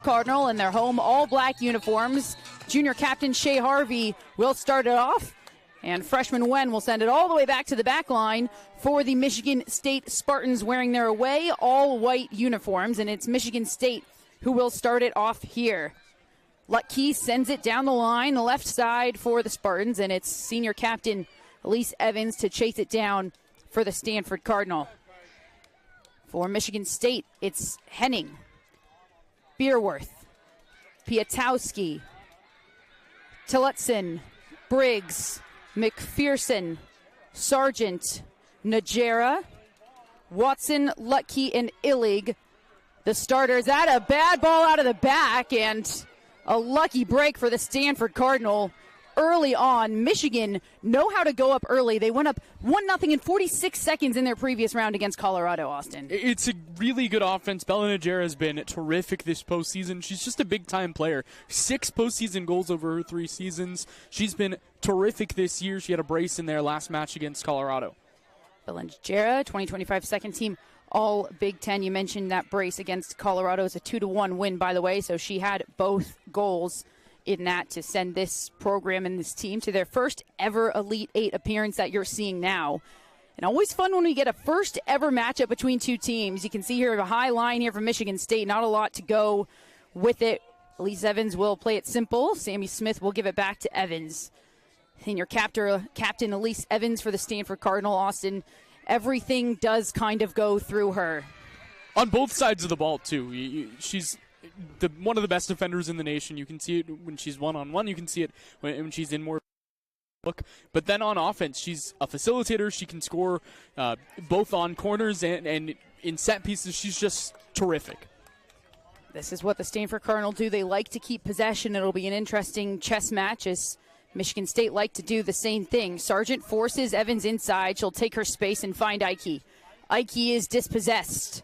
Cardinal in their home all-black uniforms. Junior captain Shea Harvey will start it off, and freshman Wen will send it all the way back to the back line for the Michigan State Spartans wearing their away all-white uniforms, and it's Michigan State who will start it off here. Lutke sends it down the line, the left side for the Spartans, and it's senior captain Elise Evans to chase it down for the Stanford Cardinal. For Michigan State, it's Henning, Beerworth, Piatowski, Tillotson, Briggs, McPherson, Sargent, Najera, Watson, Lutke, and Illig. The starters at a bad ball out of the back, and a lucky break for the Stanford Cardinal early on. Michigan know how to go up early. They went up 1-0 in 46 seconds in their previous round against Colorado, Austin. It's a really good offense. Bella Najera has been terrific this postseason. She's just a big-time player. 6 postseason goals over her 3 seasons. She's been terrific this year. She had a brace in their last match against Colorado. Bella Najera, 2025 second team All Big Ten. You mentioned that brace against Colorado is a 2-1 win, by the way, so she had both goals in that to send this program and this team to their first ever Elite Eight appearance that you're seeing now. And always fun when we get a first ever matchup between two teams. You can see here a high line here from Michigan State. Not a lot to go with it. Elise Evans will play it simple. Sammy Smith will give it back to Evans. Senior captain Elise Evans for the Stanford Cardinal. Austin, everything does kind of go through her. On both sides of the ball, too. She's one of the best defenders in the nation. You can see it when she's one-on-one. You can see it when she's in more look. But then on offense, she's a facilitator. She can score both on corners and in set pieces. She's just terrific. This is what the Stanford Cardinal do. They like to keep possession. It'll be an interesting chess match as Michigan State like to do the same thing. Sargent forces Evans inside. She'll take her space and find Ike. Ike is dispossessed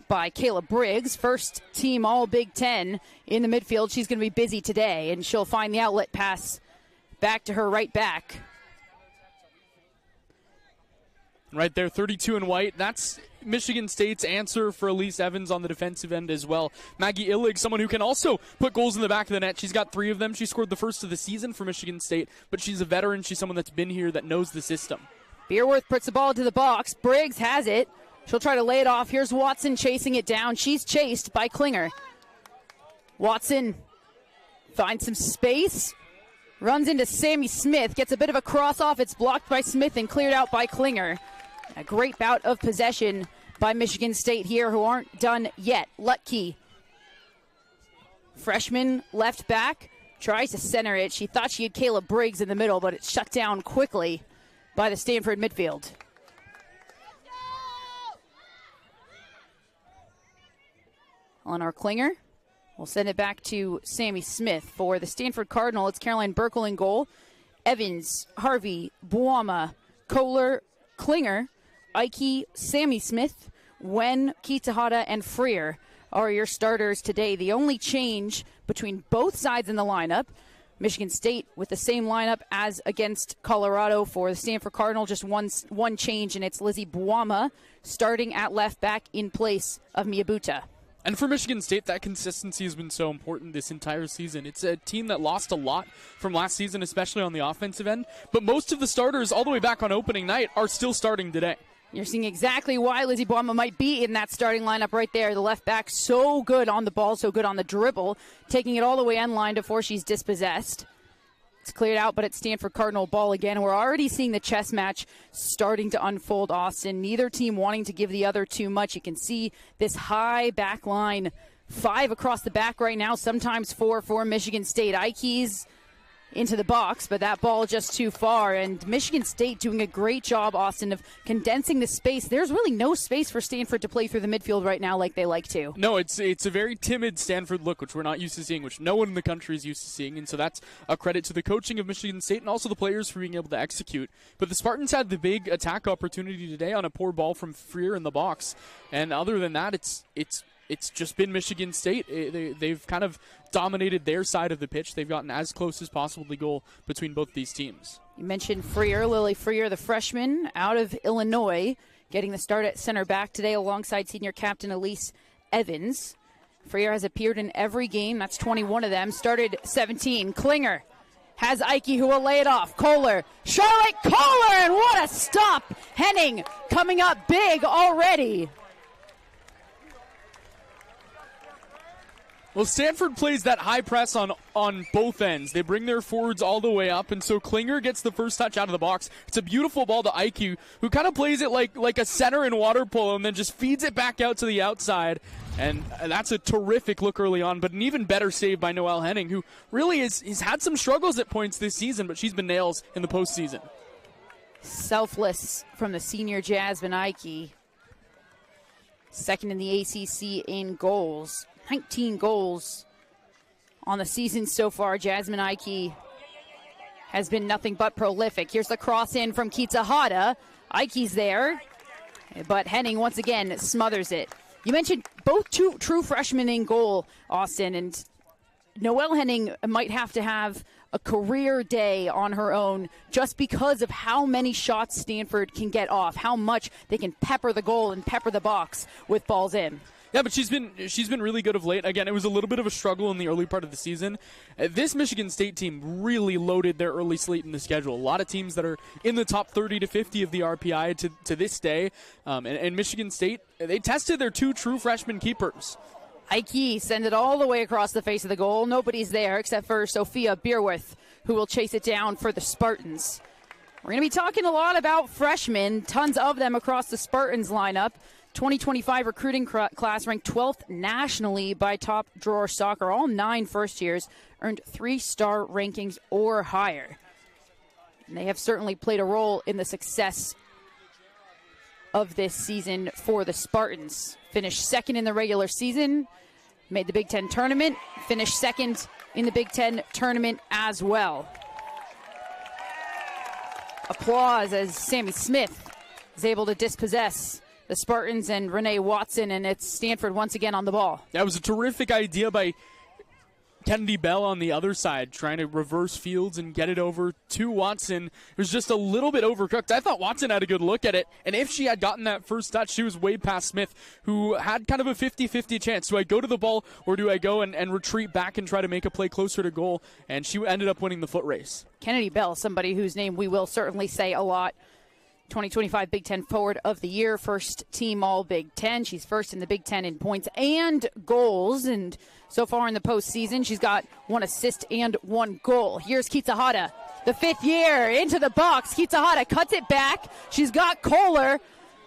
by Kayla Briggs, first team All Big Ten in the midfield. She's going to be busy today, and she'll find the outlet pass back to her right back. Right there, 32 in white. That's Michigan State's answer for Elise Evans on the defensive end as well. Maggie Illig, someone who can also put goals in the back of the net. She's got 3 of them. She scored the first of the season for Michigan State, but she's a veteran. She's someone that's been here that knows the system. Beerworth puts the ball into the box. Briggs has it. She'll try to lay it off. Here's Watson chasing it down. She's chased by Klinger. Watson finds some space. Runs into Sammy Smith. Gets a bit of a cross off. It's blocked by Smith and cleared out by Klinger. A great bout of possession by Michigan State here, who aren't done yet. Lutke, freshman left back, tries to center it. She thought she had Kayla Briggs in the middle, but it's shut down quickly by the Stanford midfield. Eleanor Klinger will send it back to Sammy Smith. For the Stanford Cardinal, it's Caroline Burkle in goal. Evans, Harvey, Buama, Kohler, Klinger, Ike, Sammy Smith, Wen, Kitahara, and Freer are your starters today. The only change between both sides in the lineup, Michigan State with the same lineup as against Colorado. For the Stanford Cardinal, just one change, and it's Lizzie Buama starting at left back in place of Miyabuta. And for Michigan State, that consistency has been so important this entire season. It's a team that lost a lot from last season, especially on the offensive end. But most of the starters, all the way back on opening night, are still starting today. You're seeing exactly why Lizzie Buama might be in that starting lineup right there. The left back so good on the ball, so good on the dribble, taking it all the way end line before she's dispossessed. It's cleared out, but it's Stanford Cardinal ball again. We're already seeing the chess match starting to unfold, Austin. Neither team wanting to give the other too much. You can see this high back line, 5 across the back right now, sometimes 4 for Michigan State. Ike's into the box, but that ball just too far. And Michigan State doing a great job, Austin, of condensing the space. There's really no space for Stanford to play through the midfield right now like they like to. No, it's a very timid Stanford look, which we're not used to seeing, which no one in the country is used to seeing. And so that's a credit to the coaching of Michigan State and also the players for being able to execute. But the Spartans had the big attack opportunity today on a poor ball from Freer in the box. And other than that, it's just been Michigan State. They've kind of dominated their side of the pitch. They've gotten as close as possible to goal between both these teams. You mentioned Freer, Lily Freer, the freshman out of Illinois, getting the start at center back today alongside senior captain Elise Evans. Freer has appeared in every game. That's 21 of them. Started 17. Klinger has Ike, who will lay it off. Kohler. Charlotte Kohler, and what a stop. Henning coming up big already. Well, Stanford plays that high press on both ends. They bring their forwards all the way up, and so Klinger gets the first touch out of the box. It's a beautiful ball to Ike, who kind of plays it like a center in water polo and then just feeds it back out to the outside. And that's a terrific look early on, but an even better save by Noelle Henning, who really has had some struggles at points this season, but she's been nails in the postseason. Selfless from the senior Jasmine Ike. Second in the ACC in goals. 19 goals on the season so far. Jasmine Ike has been nothing but prolific. Here's the cross in from Kitsahara. Ike's there, but Henning once again smothers it. You mentioned both two true freshmen in goal, Austin, and Noelle Henning might have to have a career day on her own just because of how many shots Stanford can get off, how much they can pepper the goal and pepper the box with balls in. Yeah, but she's been really good of late. Again, it was a little bit of a struggle in the early part of the season. This Michigan State team really loaded their early slate in the schedule. A lot of teams that are in the top 30 to 50 of the RPI to this day. And Michigan State, they tested their two true freshman keepers. Ike sends it all the way across the face of the goal. Nobody's there except for Sophia Beerworth, who will chase it down for the Spartans. We're going to be talking a lot about freshmen, tons of them across the Spartans lineup. 2025 recruiting class ranked 12th nationally by Top Drawer Soccer. All 9 first years earned 3-star rankings or higher. And they have certainly played a role in the success of this season for the Spartans. Finished second in the regular season, made the Big Ten tournament, finished second in the Big Ten tournament as well. Applause as Sammy Smith is able to dispossess the Spartans and Renee Watson, and it's Stanford once again on the ball. That was a terrific idea by Kennedy Bell on the other side, trying to reverse fields and get it over to Watson. It was just a little bit overcooked. I thought Watson had a good look at it, and if she had gotten that first touch, she was way past Smith, who had kind of a 50-50 chance. Do I go to the ball, or do I go and retreat back and try to make a play closer to goal? And she ended up winning the foot race. Kennedy Bell, somebody whose name we will certainly say a lot. 2025 Big Ten Forward of the Year, first team All Big Ten. She's first in the Big Ten in points and goals, and so far in the postseason, she's got 1 assist and 1 goal. Here's Kitsahara, the 5th year, into the box. Kitsahara cuts it back. She's got Kohler.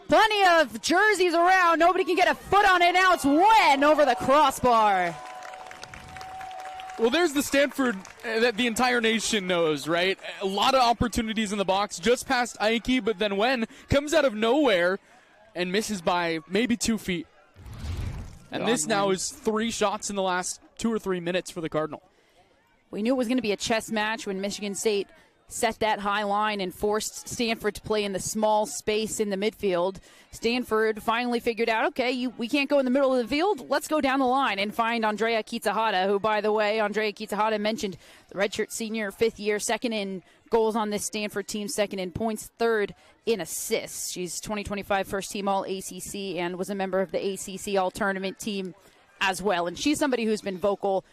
Plenty of jerseys around. Nobody can get a foot on it. Now it's Wen over the crossbar. Well, there's the Stanford that the entire nation knows, right? A lot of opportunities in the box, just past Ike, but then Wen comes out of nowhere and misses by maybe 2 feet. And this now is 3 shots in the last 2 or 3 minutes for the Cardinal. We knew it was going to be a chess match when Michigan State set that high line and forced Stanford to play in the small space in the midfield. Stanford finally figured out, okay, we can't go in the middle of the field. Let's go down the line and find Andrea Kitsahara, who, by the way, Andrea Kitsahara mentioned the redshirt senior, 5th year, second in goals on this Stanford team, second in points, 3rd in assists. She's 2025 first team All ACC and was a member of the ACC All Tournament team as well. And she's somebody who's been vocal.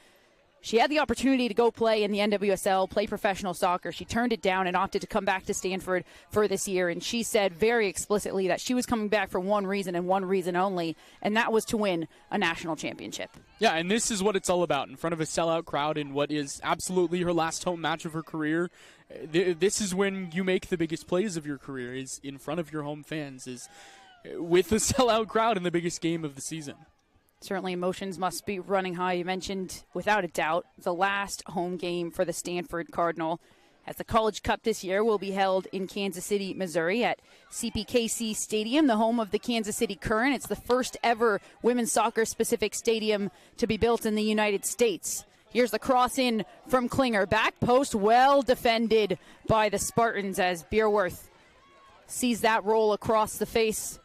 She had the opportunity to go play in the NWSL, play professional soccer. She turned it down and opted to come back to Stanford for this year. And she said very explicitly that she was coming back for one reason and one reason only, and that was to win a national championship. Yeah, and this is what it's all about, in front of a sellout crowd in what is absolutely her last home match of her career. This is when you make the biggest plays of your career, is in front of your home fans, is with the sellout crowd in the biggest game of the season. Certainly emotions must be running high. You mentioned, without a doubt, the last home game for the Stanford Cardinal, as the College Cup this year will be held in Kansas City, Missouri at CPKC Stadium, the home of the Kansas City Current. It's the first ever women's soccer-specific stadium to be built in the United States. Here's the cross in from Klinger. Back post, well defended by the Spartans as Beerworth sees that roll across the face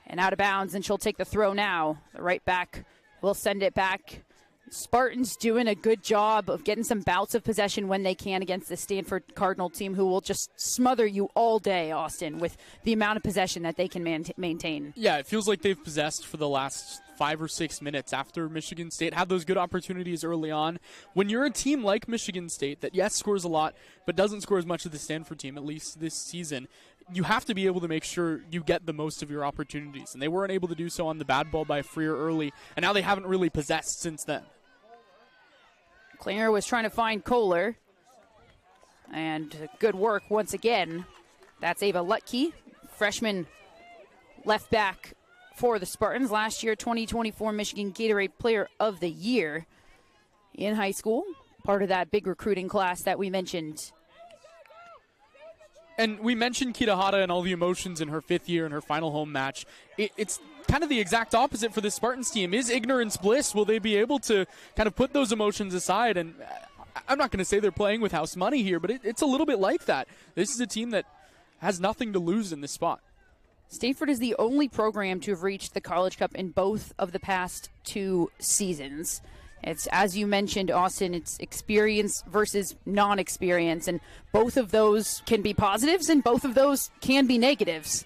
and out of bounds, and she'll take the throw now. The right back will send it back. Spartans doing a good job of getting some bouts of possession when they can against the Stanford Cardinal team, who will just smother you all day, Austin, with the amount of possession that they can maintain. Yeah, it feels like they've possessed for the last 5 or 6 minutes after Michigan State had those good opportunities early on. When you're a team like Michigan State that, yes, scores a lot, but doesn't score as much as the Stanford team, at least this season, you have to be able to make sure you get the most of your opportunities. And they weren't able to do so on the bad ball by Freer early, and now they haven't really possessed since then. Klinger was trying to find Kohler. And good work once again. That's Ava Lutke, freshman left back for the Spartans. Last year, 2024 Michigan Gatorade Player of the Year in high school. Part of that big recruiting class that we mentioned. And we mentioned Kitahara and all the emotions in her 5th year in her final home match. It's kind of the exact opposite for the Spartans team. Is ignorance bliss? Will they be able to kind of put those emotions aside? And I'm not going to say they're playing with house money here, but it's a little bit like that. This is a team that has nothing to lose in this spot. Stanford is the only program to have reached the College Cup in both of the past 2 seasons. It's, as you mentioned, Austin, it's experience versus non-experience, and both of those can be positives and both of those can be negatives.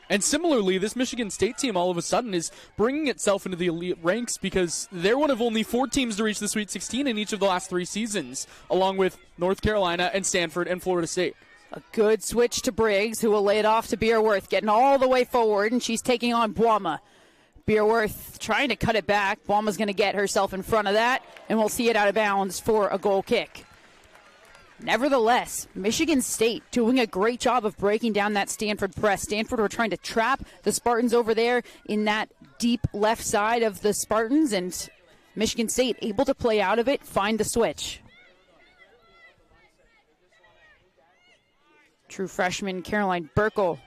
And similarly, this Michigan State team all of a sudden is bringing itself into the elite ranks because they're one of only 4 teams to reach the Sweet 16 in each of the last 3 seasons, along with North Carolina and Stanford and Florida State. A good switch to Briggs, who will lay it off to Beerworth, getting all the way forward, and she's taking on Boima. Beerworth trying to cut it back. Boima's going to get herself in front of that, and we'll see it out of bounds for a goal kick. Nevertheless, Michigan State doing a great job of breaking down that Stanford press. Stanford were trying to trap the Spartans over there in that deep left side of the Spartans, and Michigan State able to play out of it, find the switch. True freshman Caroline Burkle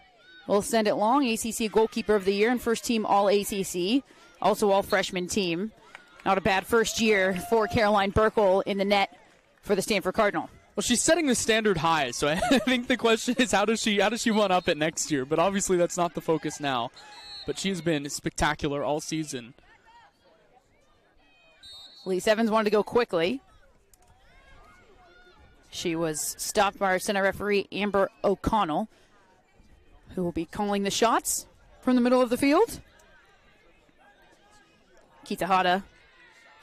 will send it long. ACC Goalkeeper of the Year and first team All-ACC, also all-freshman team. Not a bad first year for Caroline Burkle in the net for the Stanford Cardinal. Well, she's setting the standard high, so I think the question is how does she one up it next year? But obviously that's not the focus now. But she's been spectacular all season. Elise Evans wanted to go quickly. She was stopped by our center referee, Amber O'Connell, who will be calling the shots from the middle of the field. Kitahara,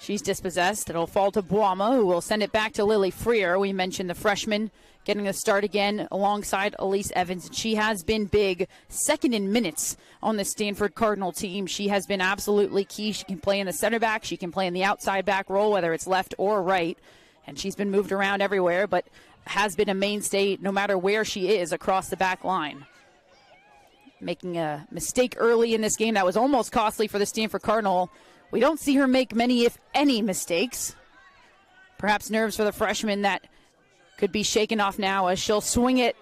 she's dispossessed. It'll fall to Boima, who will send it back to Lily Freer. We mentioned the freshman getting the start again alongside Elise Evans. She has been big, second in minutes on the Stanford Cardinal team. She has been absolutely key. She can play in the center back. She can play in the outside back role, whether it's left or right. And she's been moved around everywhere, but has been a mainstay no matter where she is across the back line. Making a mistake early in this game that was almost costly for the Stanford Cardinal. We don't see her make many, if any, mistakes. Perhaps nerves for the freshman that could be shaken off now as she'll swing it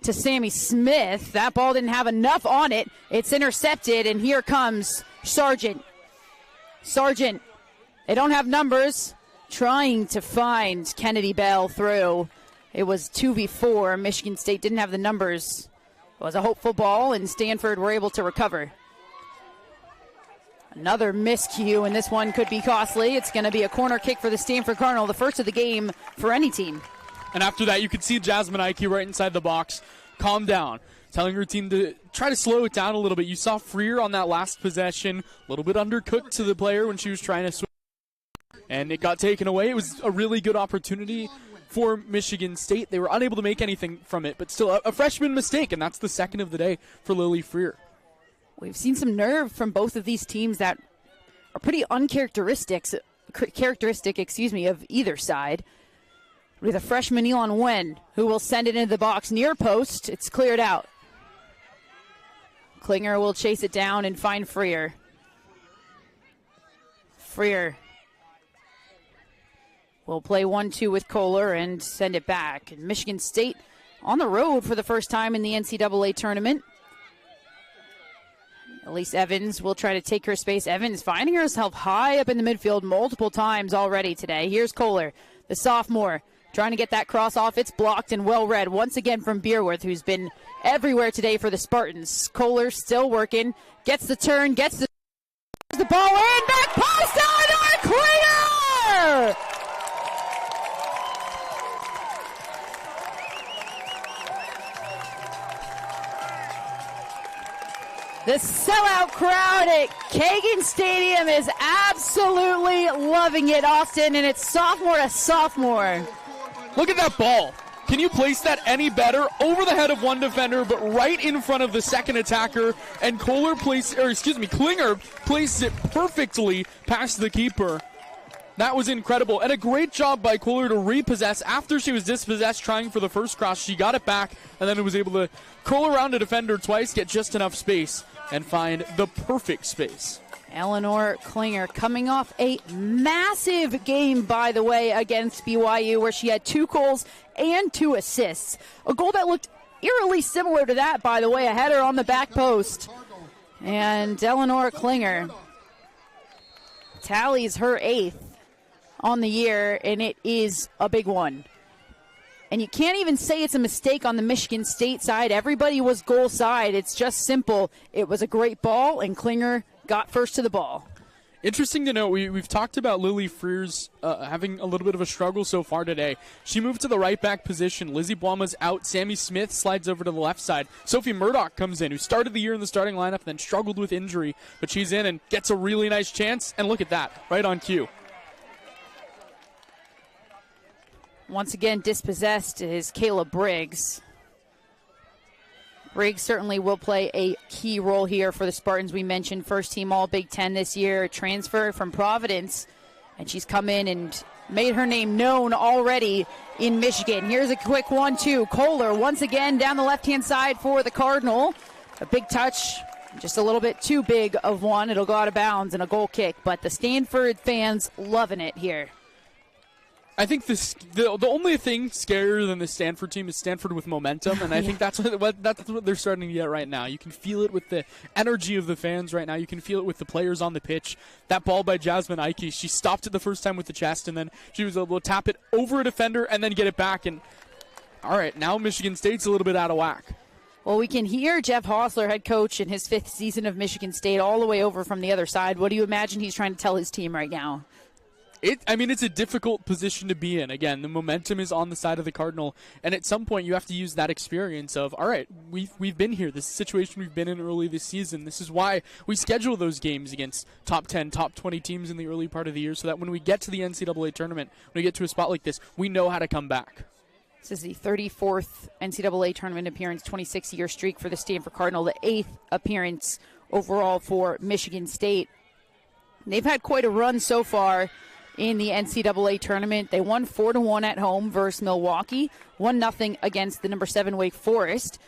to Sammy Smith. That ball didn't have enough on it. It's intercepted, and here comes Sargent. Sargent, they don't have numbers. Trying to find Kennedy Bell through. It was 2v4. Michigan State didn't have the numbers. It was a hopeful ball, and Stanford were able to recover. Another miscue, and this one could be costly. It's going to be a corner kick for the Stanford Cardinal, the first of the game for any team. And after that, you could see Jasmine Ike right inside the box. Calm down. Telling her team to try to slow it down a little bit. You saw Freer on that last possession. A little bit undercooked to the player when she was trying to switch. And it got taken away. It was a really good opportunity for Michigan State. They were unable to make anything from it, but still a freshman mistake, and that's the second of the day for Lily Freer. We've seen some nerve from both of these teams that are pretty uncharacteristic, of either side. With a freshman Elon Wen, who will send it into the box near post. It's cleared out. Klinger will chase it down and find Freer. Freer will play 1-2 with Kohler and send it back. And Michigan State on the road for the first time in the NCAA tournament. Elise Evans will try to take her space. Evans finding herself high up in the midfield multiple times already today. Here's Kohler, the sophomore, trying to get that cross off. It's blocked and well read once again from Beerworth, who's been everywhere today for the Spartans. Kohler still working, gets the turn, gets the ball in, back post, Eleanor Klinger! The sellout crowd at Kagan Stadium is absolutely loving it, Austin, and it's sophomore to sophomore. Look at that ball. Can you place that any better? Over the head of one defender, but right in front of the second attacker, and Klinger placed it perfectly past the keeper. That was incredible, and a great job by Kohler to repossess. After she was dispossessed trying for the first cross, she got it back, and then was able to curl around a defender twice, get just enough space, and find the perfect space. Eleanor Klinger coming off a massive game, by the way, against BYU, where she had 2 goals and 2 assists. A goal that looked eerily similar to that, by the way, a header on the back post. And Eleanor Klinger tallies her 8th on the year, and it is a big one. And you can't even say it's a mistake on the Michigan State side. Everybody was goal side. It's just simple. It was a great ball, and Klinger got first to the ball. Interesting to note, we've talked about Lily Freer's having a little bit of a struggle so far today. She moved to the right back position. Lizzie Blama's out. Sammy Smith slides over to the left side. Sophie Murdoch comes in, who started the year in the starting lineup, then struggled with injury. But she's in and gets a really nice chance. And look at that, right on cue. Once again, dispossessed is Kayla Briggs. Briggs certainly will play a key role here for the Spartans. We mentioned first team All Big Ten this year, transfer from Providence, and she's come in and made her name known already in Michigan. Here's a quick 1-2. Kohler once again down the left-hand side for the Cardinal. A big touch, just a little bit too big of one. It'll go out of bounds and a goal kick, but the Stanford fans loving it here. I think the only thing scarier than the Stanford team is Stanford with momentum, and I think that's what they're starting to get right now. You can feel it with the energy of the fans right now. You can feel it with the players on the pitch. That ball by Jasmine Ike, she stopped it the first time with the chest, and then she was able to tap it over a defender and then get it back. And all right, now Michigan State's a little bit out of whack. Well, we can hear Jeff Hostler, head coach in his 5th season of Michigan State, all the way over from the other side. What do you imagine he's trying to tell his team right now? It's a difficult position to be in. Again, the momentum is on the side of the Cardinal, and at some point you have to use that experience of, all right, we've been here. This situation we've been in early this season. This is why we schedule those games against top 10, top 20 teams in the early part of the year, so that when we get to the NCAA tournament, when we get to a spot like this, we know how to come back. This is the 34th NCAA tournament appearance, 26-year streak for the Stanford Cardinal, the 8th appearance overall for Michigan State. They've had quite a run so far in the NCAA tournament. They won 4-1 at home versus Milwaukee, 1-0 against the number 7 Wake Forest,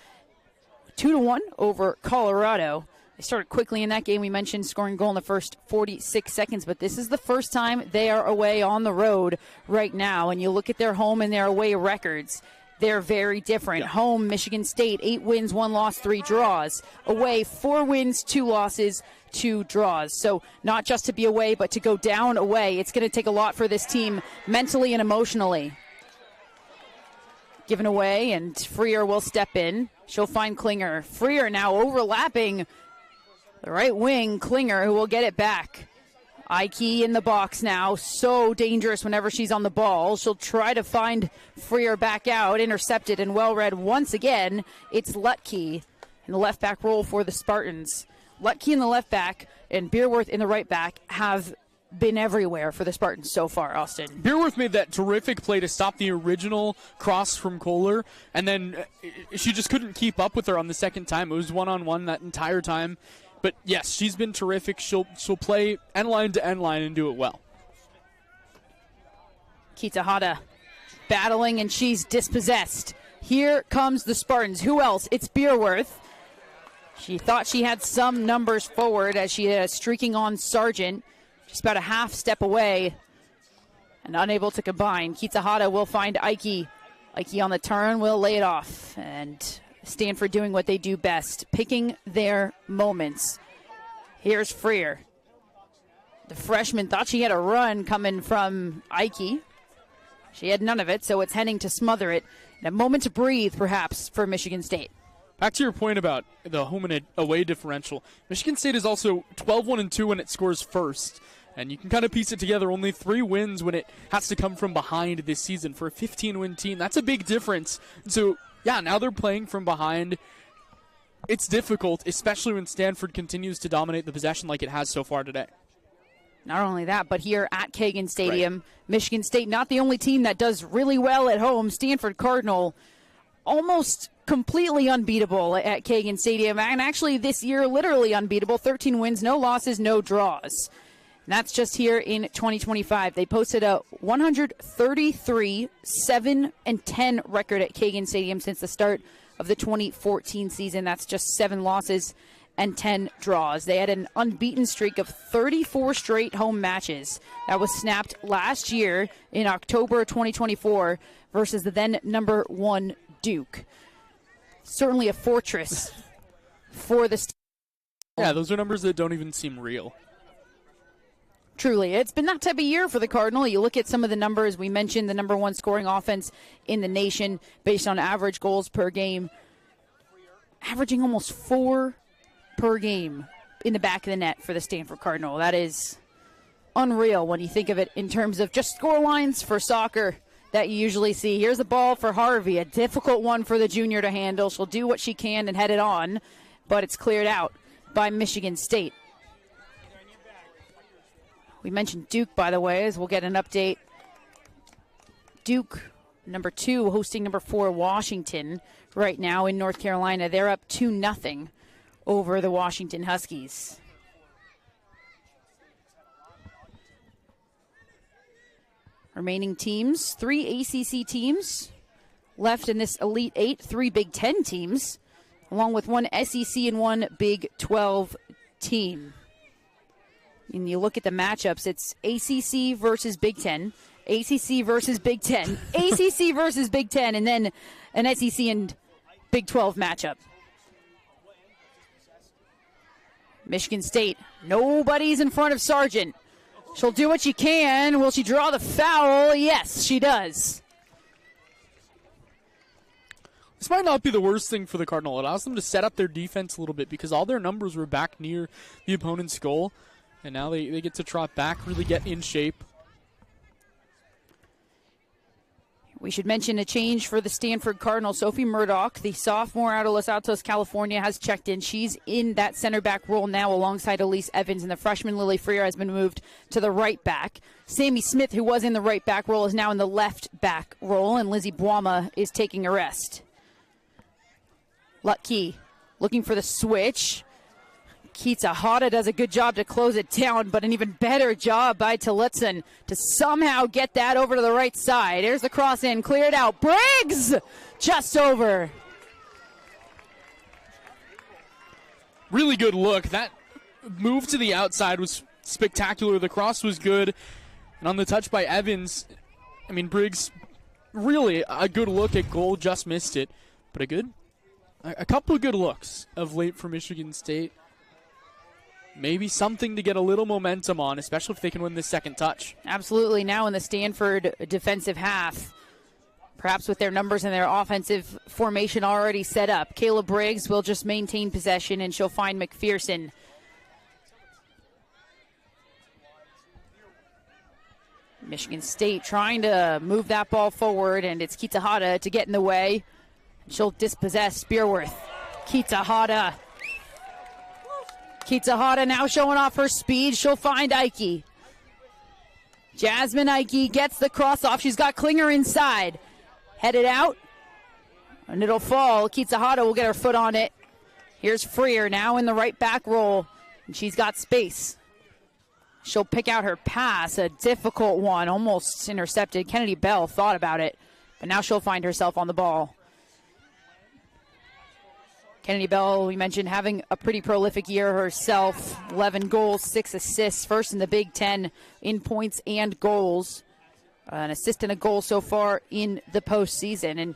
2-1 over Colorado. They started quickly in that game. We mentioned scoring a goal in the first 46 seconds, but this is the first time they are away on the road right now. And you look at their home and their away records, they're very different. Yeah. Home, Michigan State, 8 wins, 1 loss, 3 draws. Away, 4 wins, 2 losses, 2 draws. So not just to be away, but to go down away. It's going to take a lot for this team mentally and emotionally. Given away, and Freer will step in. She'll find Klinger. Freer now overlapping the right wing. Klinger, who will get it back. Ike in the box now. So dangerous whenever she's on the ball. She'll try to find Freer back out. Intercepted and well read once again. It's Lutke in the left back role for the Spartans. Lutke in the left back and Beerworth in the right back have been everywhere for the Spartans so far, Austin. Beerworth made that terrific play to stop the original cross from Kohler, and then she just couldn't keep up with her on the second time. It was one-on-one that entire time. But yes, she's been terrific. She'll play end line to end line and do it well. Kitahara battling, and she's dispossessed. Here comes the Spartans. Who else? It's Beerworth. She thought she had some numbers forward as she streaking on Sargent. Just about a half step away and unable to combine. Kitahara will find Ike. Ike on the turn will lay it off. And Stanford doing what they do best, picking their moments. Here's Freer. The freshman thought she had a run coming from Ike. She had none of it, so it's heading to smother it. And a moment to breathe, perhaps, for Michigan State. Back to your point about the home and away differential. Michigan State is also 12-1-2 when it scores first. And you can kind of piece it together. Only 3 wins when it has to come from behind this season for a 15-win team. That's a big difference. So, yeah, now they're playing from behind. it's difficult, especially when Stanford continues to dominate the possession like it has so far today. Not only that, but here at Kagan Stadium, Michigan State, not the only team that does really well at home. Stanford Cardinal, almost completely unbeatable at Kagan Stadium. And actually this year, literally unbeatable. 13 wins, no losses, no draws. And that's just here in 2025. They posted a 133-7-10 record at Kagan Stadium since the start of the 2014 season. That's just 7 losses and 10 draws. They had an unbeaten streak of 34 straight home matches that was snapped last year in October 2024 versus the then number 1 Duke. Certainly a fortress for the Yeah, those are numbers that don't even seem real. Truly, it's been that type of year for the Cardinal. You look at some of the numbers. We mentioned the number 1 scoring offense in the nation based on average goals per game, averaging almost 4 per game in the back of the net for the Stanford Cardinal. That is unreal when you think of it in terms of just score lines for soccer that you usually see. Here's a ball for Harvey, a difficult one for the junior to handle. She'll do what she can and head it on, but it's cleared out by Michigan State. We mentioned Duke, by the way, as we'll get an update. Duke, number 2, hosting number 4, Washington, right now in North Carolina. They're up 2-0 over the Washington Huskies. Remaining teams, 3 ACC teams left in this Elite 8, 3 Big Ten teams, along with 1 SEC and 1 Big 12 team. And you look at the matchups, it's ACC versus Big Ten, ACC versus Big Ten, ACC versus Big Ten, and then an SEC and Big 12 matchup. Michigan State, nobody's in front of Sargent. She'll do what she can. Will she draw the foul? Yes, she does. This might not be the worst thing for the Cardinal. It allows them to set up their defense a little bit because all their numbers were back near the opponent's goal. And now they get to trot back, really get in shape. We should mention a change for the Stanford Cardinal. Sophie Murdoch, the sophomore out of Los Altos, California, has checked in. She's in that center back role now alongside Elise Evans, and the freshman Lily Freer has been moved to the right back. Sammy Smith, who was in the right back role, is now in the left back role, and Lizzie Boima is taking a rest. Lucky looking for the switch. Keitsa Hada does a good job to close it down, but an even better job by Tillotson to somehow get that over to the right side. There's the cross in, cleared out. Briggs just over. Really good look. That move to the outside was spectacular. The cross was good. And on the touch by Evans, I mean, Briggs, really a good look at goal, just missed it. But a couple of good looks of late for Michigan State. Maybe something to get a little momentum on, especially if they can win this second touch. Absolutely. Now in the Stanford defensive half, perhaps with their numbers and their offensive formation already set up, Kayla Briggs will just maintain possession, and she'll find McPherson. Michigan State trying to move that ball forward, and it's Keitsa to get in the way. She'll dispossess Spearworth. Keitsa now showing off her speed. She'll find Ike. Jasmine Ike gets the cross off. She's got Klinger inside. Headed out. And it'll fall. Keitsa will get her foot on it. Here's Freer now in the right back roll. And she's got space. She'll pick out her pass. A difficult one. Almost intercepted. Kennedy Bell thought about it. But now she'll find herself on the ball. Kennedy Bell, we mentioned, having a pretty prolific year herself. 11 goals, 6 assists. First in the Big Ten in points and goals. An assist and a goal so far in the postseason. And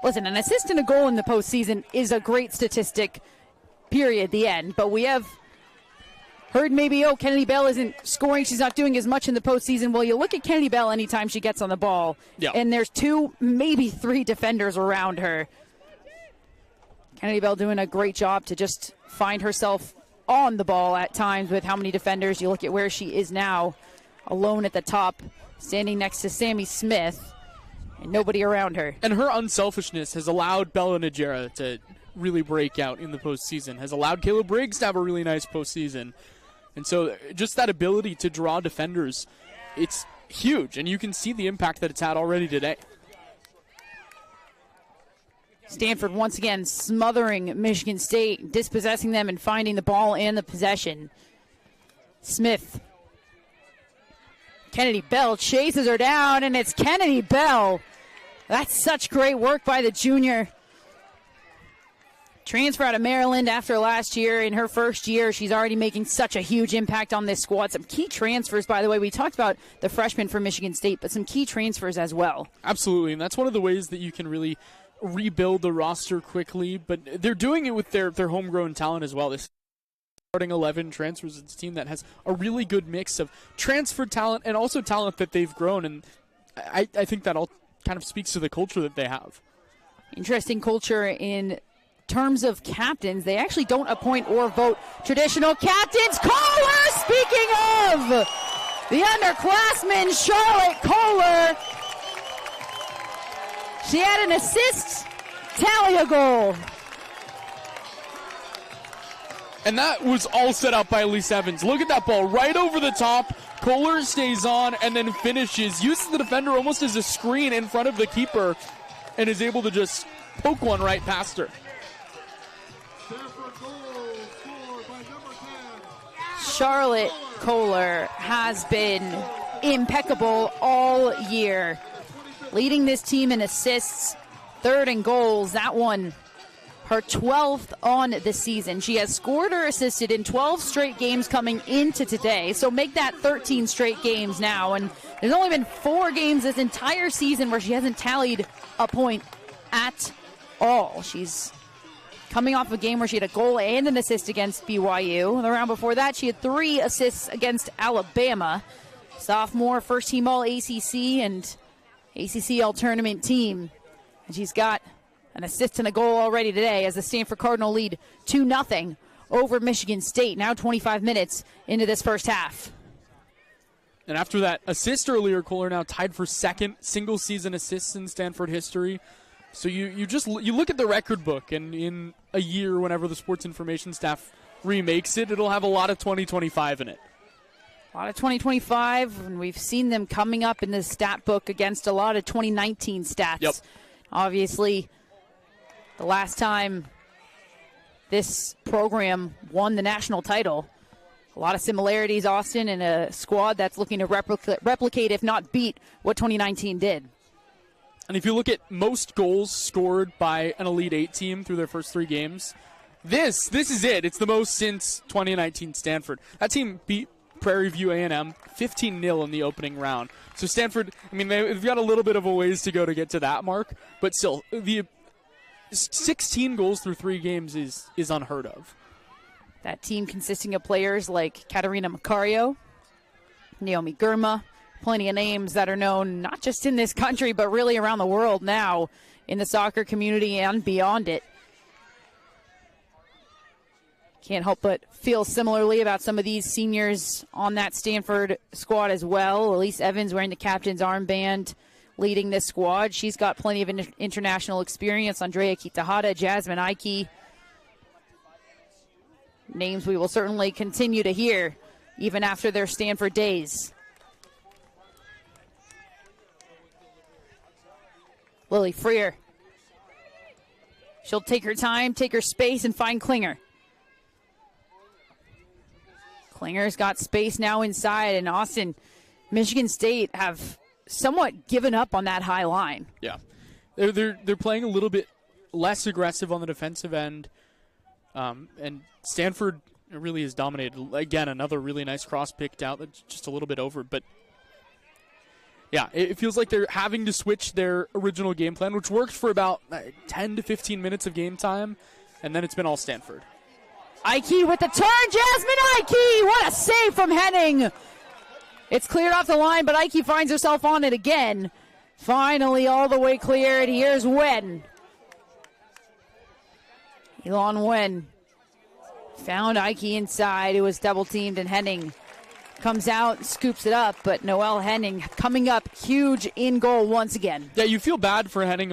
listen, an assist and a goal in the postseason is a great statistic, period, the end. But we have heard maybe, Kennedy Bell isn't scoring. She's not doing as much in the postseason. Well, you look at Kennedy Bell anytime she gets on the ball, and there's 2, maybe 3 defenders around her. Kennedy Bell doing a great job to just find herself on the ball at times with how many defenders. You look at where she is now, alone at the top, standing next to Sammy Smith, and nobody around her. And her unselfishness has allowed Bella Najera to really break out in the postseason, has allowed Caleb Briggs to have a really nice postseason. And so just that ability to draw defenders, it's huge, and you can see the impact that it's had already today. Stanford once again smothering Michigan State, dispossessing them and finding the ball and the possession. Smith. Kennedy Bell chases her down, and it's Kennedy Bell. That's such great work by the junior. Transfer out of Maryland after last year. In her first year, she's already making such a huge impact on this squad. Some key transfers, by the way. We talked about the freshman from Michigan State, but some key transfers as well. Absolutely, and that's one of the ways that you can really rebuild the roster quickly, but they're doing it with their homegrown talent as well. This starting 11 transfers. It's a team that has a really good mix of transfer talent and also talent that they've grown, and I think that all kind of speaks to the culture that they have. Interesting culture in terms of captains. They actually don't appoint or vote traditional captains. Kohler, speaking of the underclassman, Charlotte Kohler. She had an assist, tally a goal. And that was all set up by Elise Evans. Look at that ball right over the top. Kohler stays on and then finishes. Uses the defender almost as a screen in front of the keeper and is able to just poke one right past her. Charlotte Kohler has been impeccable all year, leading this team in assists, third in goals. That one, her 12th on the season. She has scored or assisted in 12 straight games coming into today, so make that 13 straight games now. And there's only been 4 games this entire season where she hasn't tallied a point at all. She's coming off a game where she had a goal and an assist against BYU. The round before that, she had 3 assists against Alabama. Sophomore, first team all ACC and ACC all-tournament team. And she's got an assist and a goal already today as the Stanford Cardinal lead 2-0 over Michigan State. Now 25 minutes into this first half. And after that assist earlier, Kohler now tied for second single-season assists in Stanford history. So you look at the record book, and in a year, whenever the sports information staff remakes it, it'll have a lot of 2025 in it. A lot of 2025, and we've seen them coming up in the stat book against a lot of 2019 stats. Yep. Obviously, the last time this program won the national title, a lot of similarities, Austin, and a squad that's looking to replicate, if not beat, what 2019 did. And if you look at most goals scored by an Elite Eight team through their first 3 games, this is it. It's the most since 2019 Stanford. That team beat Prairie View A&M 15-0 in the opening round. So Stanford, I mean, they've got a little bit of a ways to go to get to that mark, but still, the 16 goals through 3 games is unheard of. That team consisting of players like Katarina Macario, Naomi Gurma, plenty of names that are known not just in this country, but really around the world now in the soccer community and beyond it. Can't help but feel similarly about some of these seniors on that Stanford squad as well. Elise Evans wearing the captain's armband, leading this squad. She's got plenty of international experience. Andrea Kitahara, Jasmine Aiki. Names we will certainly continue to hear even after their Stanford days. Lily Freer. She'll take her time, take her space, and find Klinger. Klinger's got space now inside, and Austin, Michigan State have somewhat given up on that high line. Yeah. They're playing a little bit less aggressive on the defensive end, and Stanford really has dominated. Again, another really nice cross picked out that's just a little bit over, but yeah, it feels like they're having to switch their original game plan, which worked for about 10 to 15 minutes of game time, and then it's been all Stanford. Aiki with the turn, Jasmine Aiki! What a save from Henning! It's cleared off the line, but Aiki finds herself on it again. Finally all the way cleared. Here's Wen. Elon Wen found Aiki inside, who was double-teamed, and Henning comes out, scoops it up, but Noelle Henning coming up huge in goal once again. Yeah, you feel bad for Henning.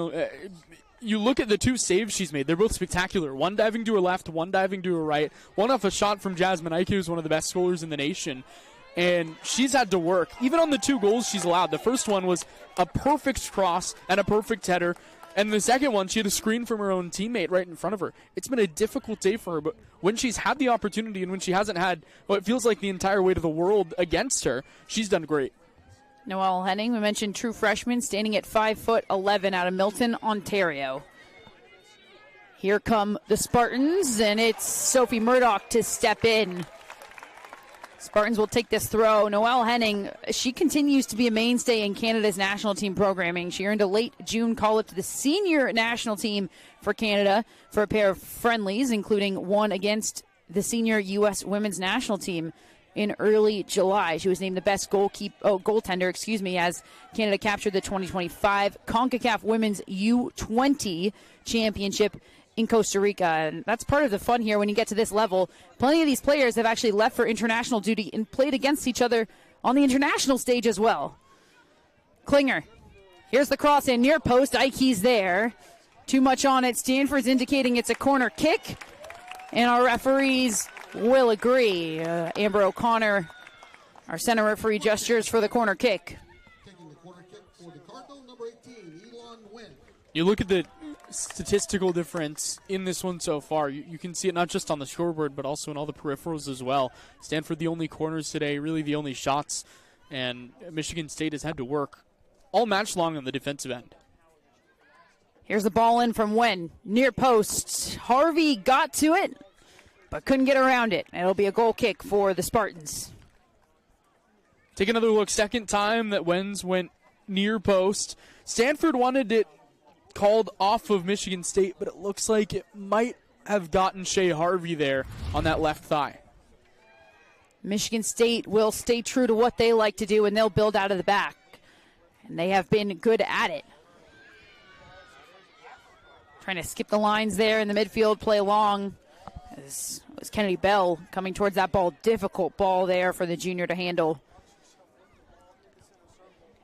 you look at the two saves she's made, they're both spectacular. One diving to her left, one diving to her right. One off a shot from Jasmine Ike, who's one of the best scorers in the nation. And she's had to work. Even on the 2 goals she's allowed, the first one was a perfect cross and a perfect header. And the second one, she had a screen from her own teammate right in front of her. It's been a difficult day for her, but when she's had the opportunity and when she hasn't had what feels like the entire weight of the world against her, she's done great. Noelle Henning, we mentioned true freshman, standing at 5'11" out of Milton, Ontario. Here come the Spartans, and it's Sophie Murdoch to step in. Spartans will take this throw. Noelle Henning, she continues to be a mainstay in Canada's national team programming. She earned a late June call-up to the senior national team for Canada for a pair of friendlies, including one against the senior U.S. women's national team in early July. She was named the best goaltender, as Canada captured the 2025 CONCACAF Women's U20 Championship in Costa Rica. And that's part of the fun here when you get to this level. Plenty of these players have actually left for international duty and played against each other on the international stage as well. Klinger. Here's the cross in near post. Ike's there. Too much on it. Stanford's indicating it's a corner kick. And our referees will agree. Amber O'Connor, our center referee, gestures for the corner kick. Taking the corner kick for the Cardinal, number 18, Elon Nguyen. You look at the statistical difference in this one so far. You can see it not just on the scoreboard, but also in all the peripherals as well. Stanford the only corners today, really the only shots, and Michigan State has had to work all match long on the defensive end. Here's the ball in from Nguyen, near post. Harvey got to it, but couldn't get around it. It'll be a goal kick for the Spartans. Take another look. Second time that Nguyen's went near post. Stanford wanted it called off of Michigan State, but it looks like it might have gotten Shea Harvey there on that left thigh. Michigan State will stay true to what they like to do, and they'll build out of the back. And they have been good at it. Trying to skip the lines there in the midfield, play long. As was Kennedy Bell coming towards that ball. Difficult ball there for the junior to handle.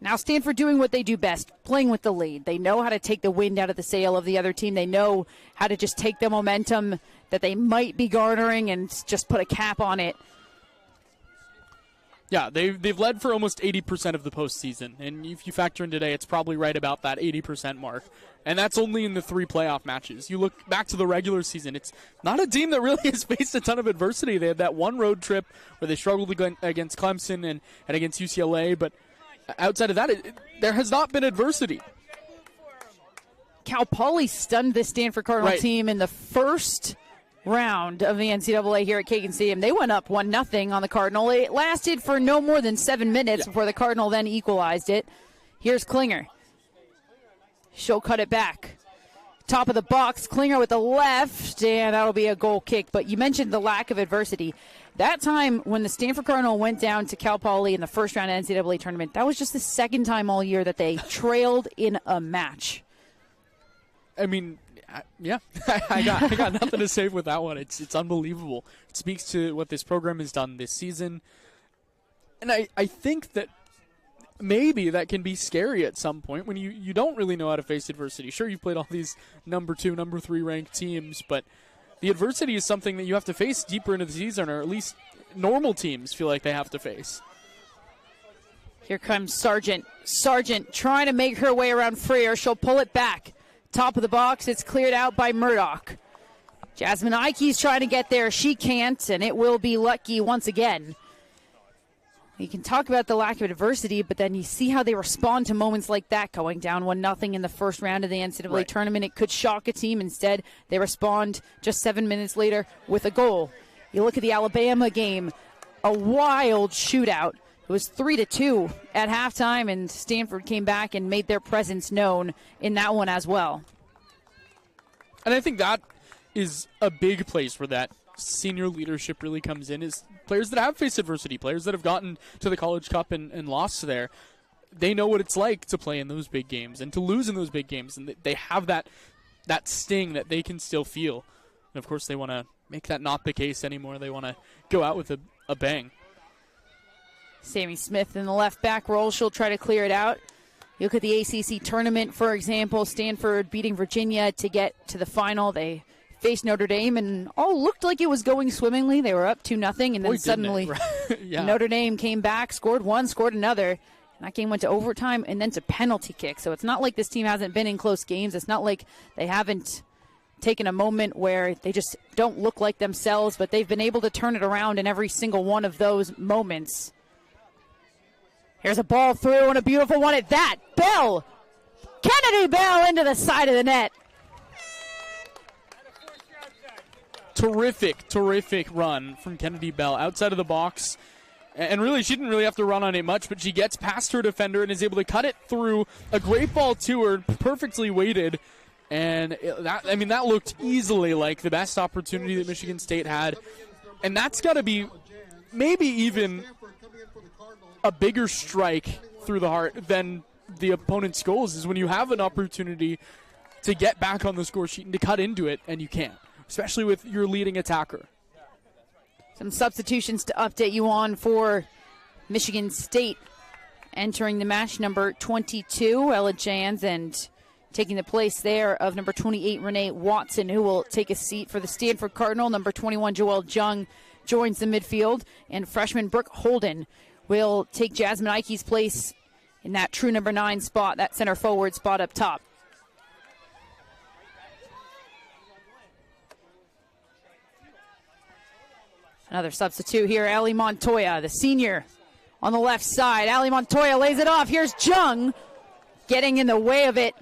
Now Stanford doing what they do best, playing with the lead. They know how to take the wind out of the sail of the other team. They know how to just take the momentum that they might be garnering and just put a cap on it. Yeah, they've led for almost 80% of the postseason. And if you factor in today, it's probably right about that 80% mark. And that's only in the 3 playoff matches. You look back to the regular season, it's not a team that really has faced a ton of adversity. They had that one road trip where they struggled against Clemson and against UCLA, but outside of that, there has not been adversity. Cal Poly stunned the Stanford Cardinal team in the first round of the NCAA here at Kagan Stadium. They went up 1-0 on the Cardinal. It lasted for no more than 7 minutes before the Cardinal then equalized it. Here's Klinger. She'll cut it back. Top of the box, Klinger with the left, and that'll be a goal kick. But you mentioned the lack of adversity. That time when the Stanford Cardinal went down to Cal Poly in the first round of the NCAA tournament, that was just the second time all year that they trailed in a match. I mean, yeah, I got nothing to say with that one. It's unbelievable. It speaks to what this program has done this season. And I think that maybe that can be scary at some point when you don't really know how to face adversity. Sure, you've played all these number 2, number 3 ranked teams, but the adversity is something that you have to face deeper into the season, or at least normal teams feel like they have to face. Here comes Sargent. Sargent trying to make her way around Freer. She'll pull it back. Top of the box, it's cleared out by Murdoch. Jasmine Ike's trying to get there. She can't, and it will be lucky once again. You can talk about the lack of adversity, but then you see how they respond to moments like that, going down 1-0 in the first round of the NCAA tournament. It could shock a team. Instead, they respond just 7 minutes later with a goal. You look at the Alabama game, a wild shootout. It was 3-2 at halftime, and Stanford came back and made their presence known in that one as well. And I think that is a big place where that senior leadership really comes in, is players that have faced adversity, players that have gotten to the College Cup and lost there. They know what it's like to play in those big games and to lose in those big games, and they have that sting that they can still feel. And, of course, they want to make that not the case anymore. They want to go out with a bang. Sammy Smith in the left back role. She'll try to clear it out. You look at the ACC tournament, for example, Stanford beating Virginia to get to the final. They faced Notre Dame, and all looked like it was going swimmingly. They were up 2-0, and then suddenly yeah. Notre Dame came back, scored one, scored another. And that game went to overtime and then to penalty kick. So it's not like this team hasn't been in close games. It's not like they haven't taken a moment where they just don't look like themselves, but they've been able to turn it around in every single one of those moments. Here's a ball through and a beautiful one at that. Bell! Kennedy Bell into the side of the net. Terrific run from Kennedy Bell outside of the box. And really, she didn't really have to run on it much, but she gets past her defender and is able to cut it through. A great ball to her, perfectly weighted. And that looked easily like the best opportunity that Michigan State had. And that's got to be maybe even a bigger strike through the heart than the opponent's goals, is when you have an opportunity to get back on the score sheet and to cut into it, and you can't, especially with your leading attacker. Some substitutions to update you on for Michigan State. Entering the match, number 22, Ella Jans, and taking the place there of number 28, Renee Watson, who will take a seat for the Stanford Cardinal. Number 21, Joelle Jung, joins the midfield, and freshman Brooke Holden will take Jasmine Ike's place in that true number 9 spot, that center forward spot up top. Another substitute here, Allie Montoya, the senior on the left side. Allie Montoya lays it off. Here's Jung. Getting in the way of it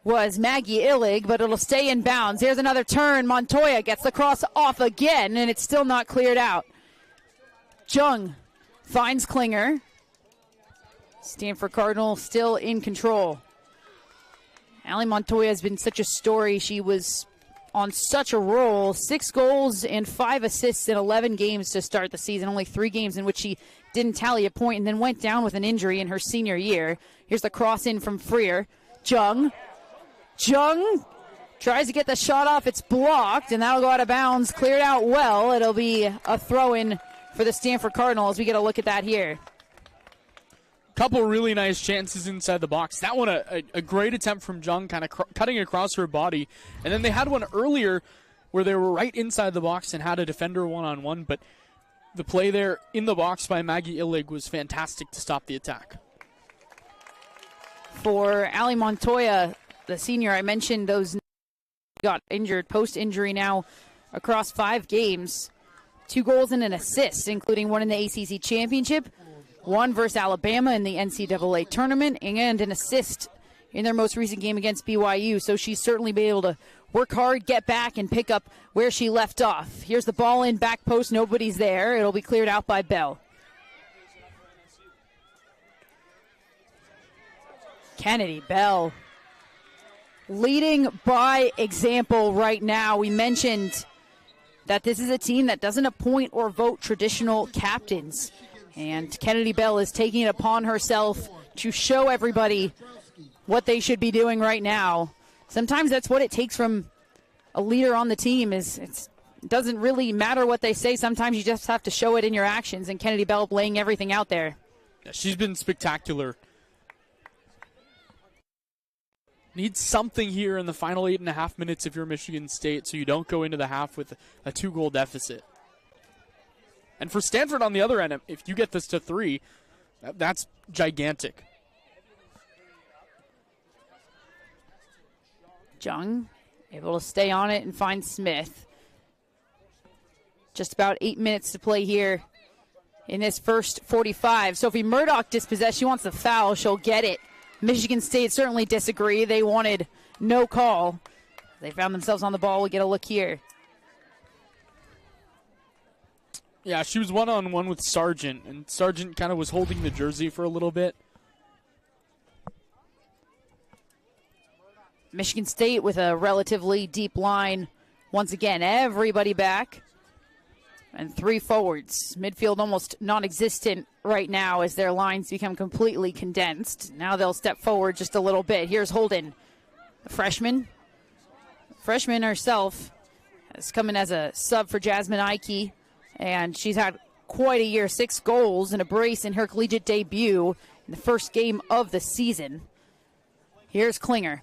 was Maggie Illig, but it'll stay in bounds. Here's another turn. Montoya gets the cross off again, and it's still not cleared out. Jung finds Klinger. Stanford Cardinal still in control. Allie Montoya has been such a story. She was on such a roll. 6 goals and 5 assists in 11 games to start the season. Only 3 games in which she didn't tally a point, and then went down with an injury in her senior year. Here's the cross in from Freer. Jung tries to get the shot off. It's blocked, and that'll go out of bounds. Cleared out well. It'll be a throw-in for the Stanford Cardinals. We get a look at that here. Couple really nice chances inside the box. That one, a great attempt from Jung, kind of cutting across her body. And then they had one earlier where they were right inside the box and had a defender one-on-one. But the play there in the box by Maggie Illig was fantastic to stop the attack. For Allie Montoya, the senior, I mentioned those got injured, post-injury now across 5 games. 2 goals and an assist, including one in the ACC Championship, one versus Alabama in the NCAA tournament, and an assist in their most recent game against BYU. So she's certainly been able to work hard, get back, and pick up where she left off. Here's the ball in, back post, nobody's there. It'll be cleared out by Bell. Kennedy Bell leading by example right now. We mentioned that this is a team that doesn't appoint or vote traditional captains. And Kennedy Bell is taking it upon herself to show everybody what they should be doing right now. Sometimes that's what it takes from a leader on the team. It doesn't really matter what they say. Sometimes you just have to show it in your actions, and Kennedy Bell laying everything out there. Yeah, she's been spectacular. Needs something here in the final 8.5 minutes if you're Michigan State, so you don't go into the half with a 2-goal deficit. And for Stanford on the other end, if you get this to 3, that's gigantic. Jung able to stay on it and find Smith. Just about 8 minutes to play here in this first 45. Sophie Murdoch dispossessed. She wants the foul. She'll get it. Michigan State certainly disagree. They wanted no call. They found themselves on the ball. We'll get a look here. Yeah, she was one-on-one with Sargent, and Sargent kind of was holding the jersey for a little bit. Michigan State with a relatively deep line. Once again, everybody back. And 3 forwards. Midfield almost non-existent right now as their lines become completely condensed. Now they'll step forward just a little bit. Here's Holden, the freshman. Freshman herself has come in as a sub for Jasmine Ike. And she's had quite a year, 6 goals and a brace in her collegiate debut in the first game of the season. Here's Klinger.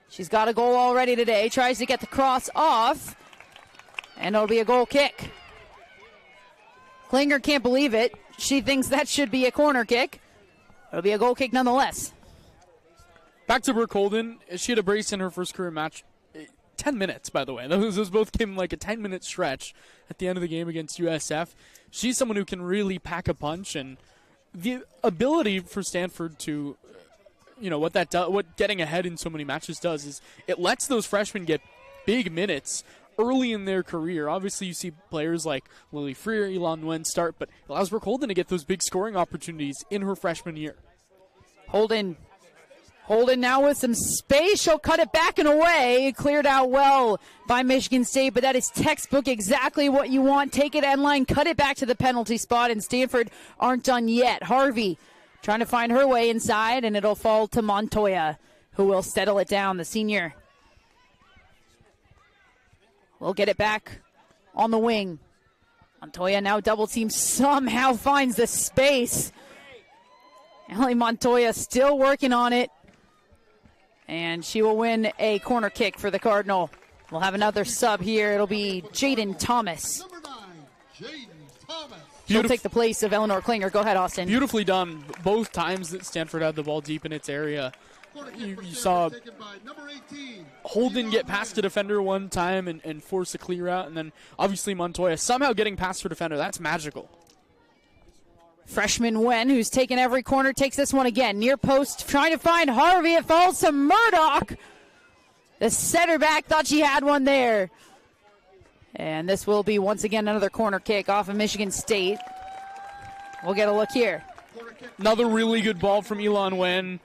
She's got a goal already today. Tries to get the cross off. And it'll be a goal kick. Klinger can't believe it. She thinks that should be a corner kick. It'll be a goal kick nonetheless. Back to Brooke Holden. She had a brace in her first career match. 10 minutes, by the way. Those both came like a 10-minute stretch at the end of the game against USF. She's someone who can really pack a punch, and the ability for Stanford to, what getting ahead in so many matches does is it lets those freshmen get big minutes early in their career. Obviously, you see players like Lily Freer, Elon Nguyen start, but it allows Brooke Holden to get those big scoring opportunities in her freshman year. Holden now with some space. She'll cut it back and away. Cleared out well by Michigan State, but that is textbook exactly what you want. Take it end line, cut it back to the penalty spot, and Stanford aren't done yet. Harvey trying to find her way inside, and it'll fall to Montoya, who will settle it down, the senior. We'll get it back on the wing. Montoya now double team, somehow finds the space. Ellie Montoya still working on it. And she will win a corner kick for the Cardinal. We'll have another sub here. It'll be Jaden Thomas. Number 9, Jaden Thomas. She'll take the place of Eleanor Klinger. Go ahead, Austin. Beautifully done. Both times that Stanford had the ball deep in its area. You saw Holden get past the defender one time and force a clear out, and then obviously Montoya somehow getting past her defender. That's magical. Freshman Wen, who's taken every corner, takes this one again. Near post, trying to find Harvey. It falls to Murdoch. The center back thought she had one there. And this will be, once again, another corner kick off of Michigan State. We'll get a look here. Another really good ball from Elon Wen.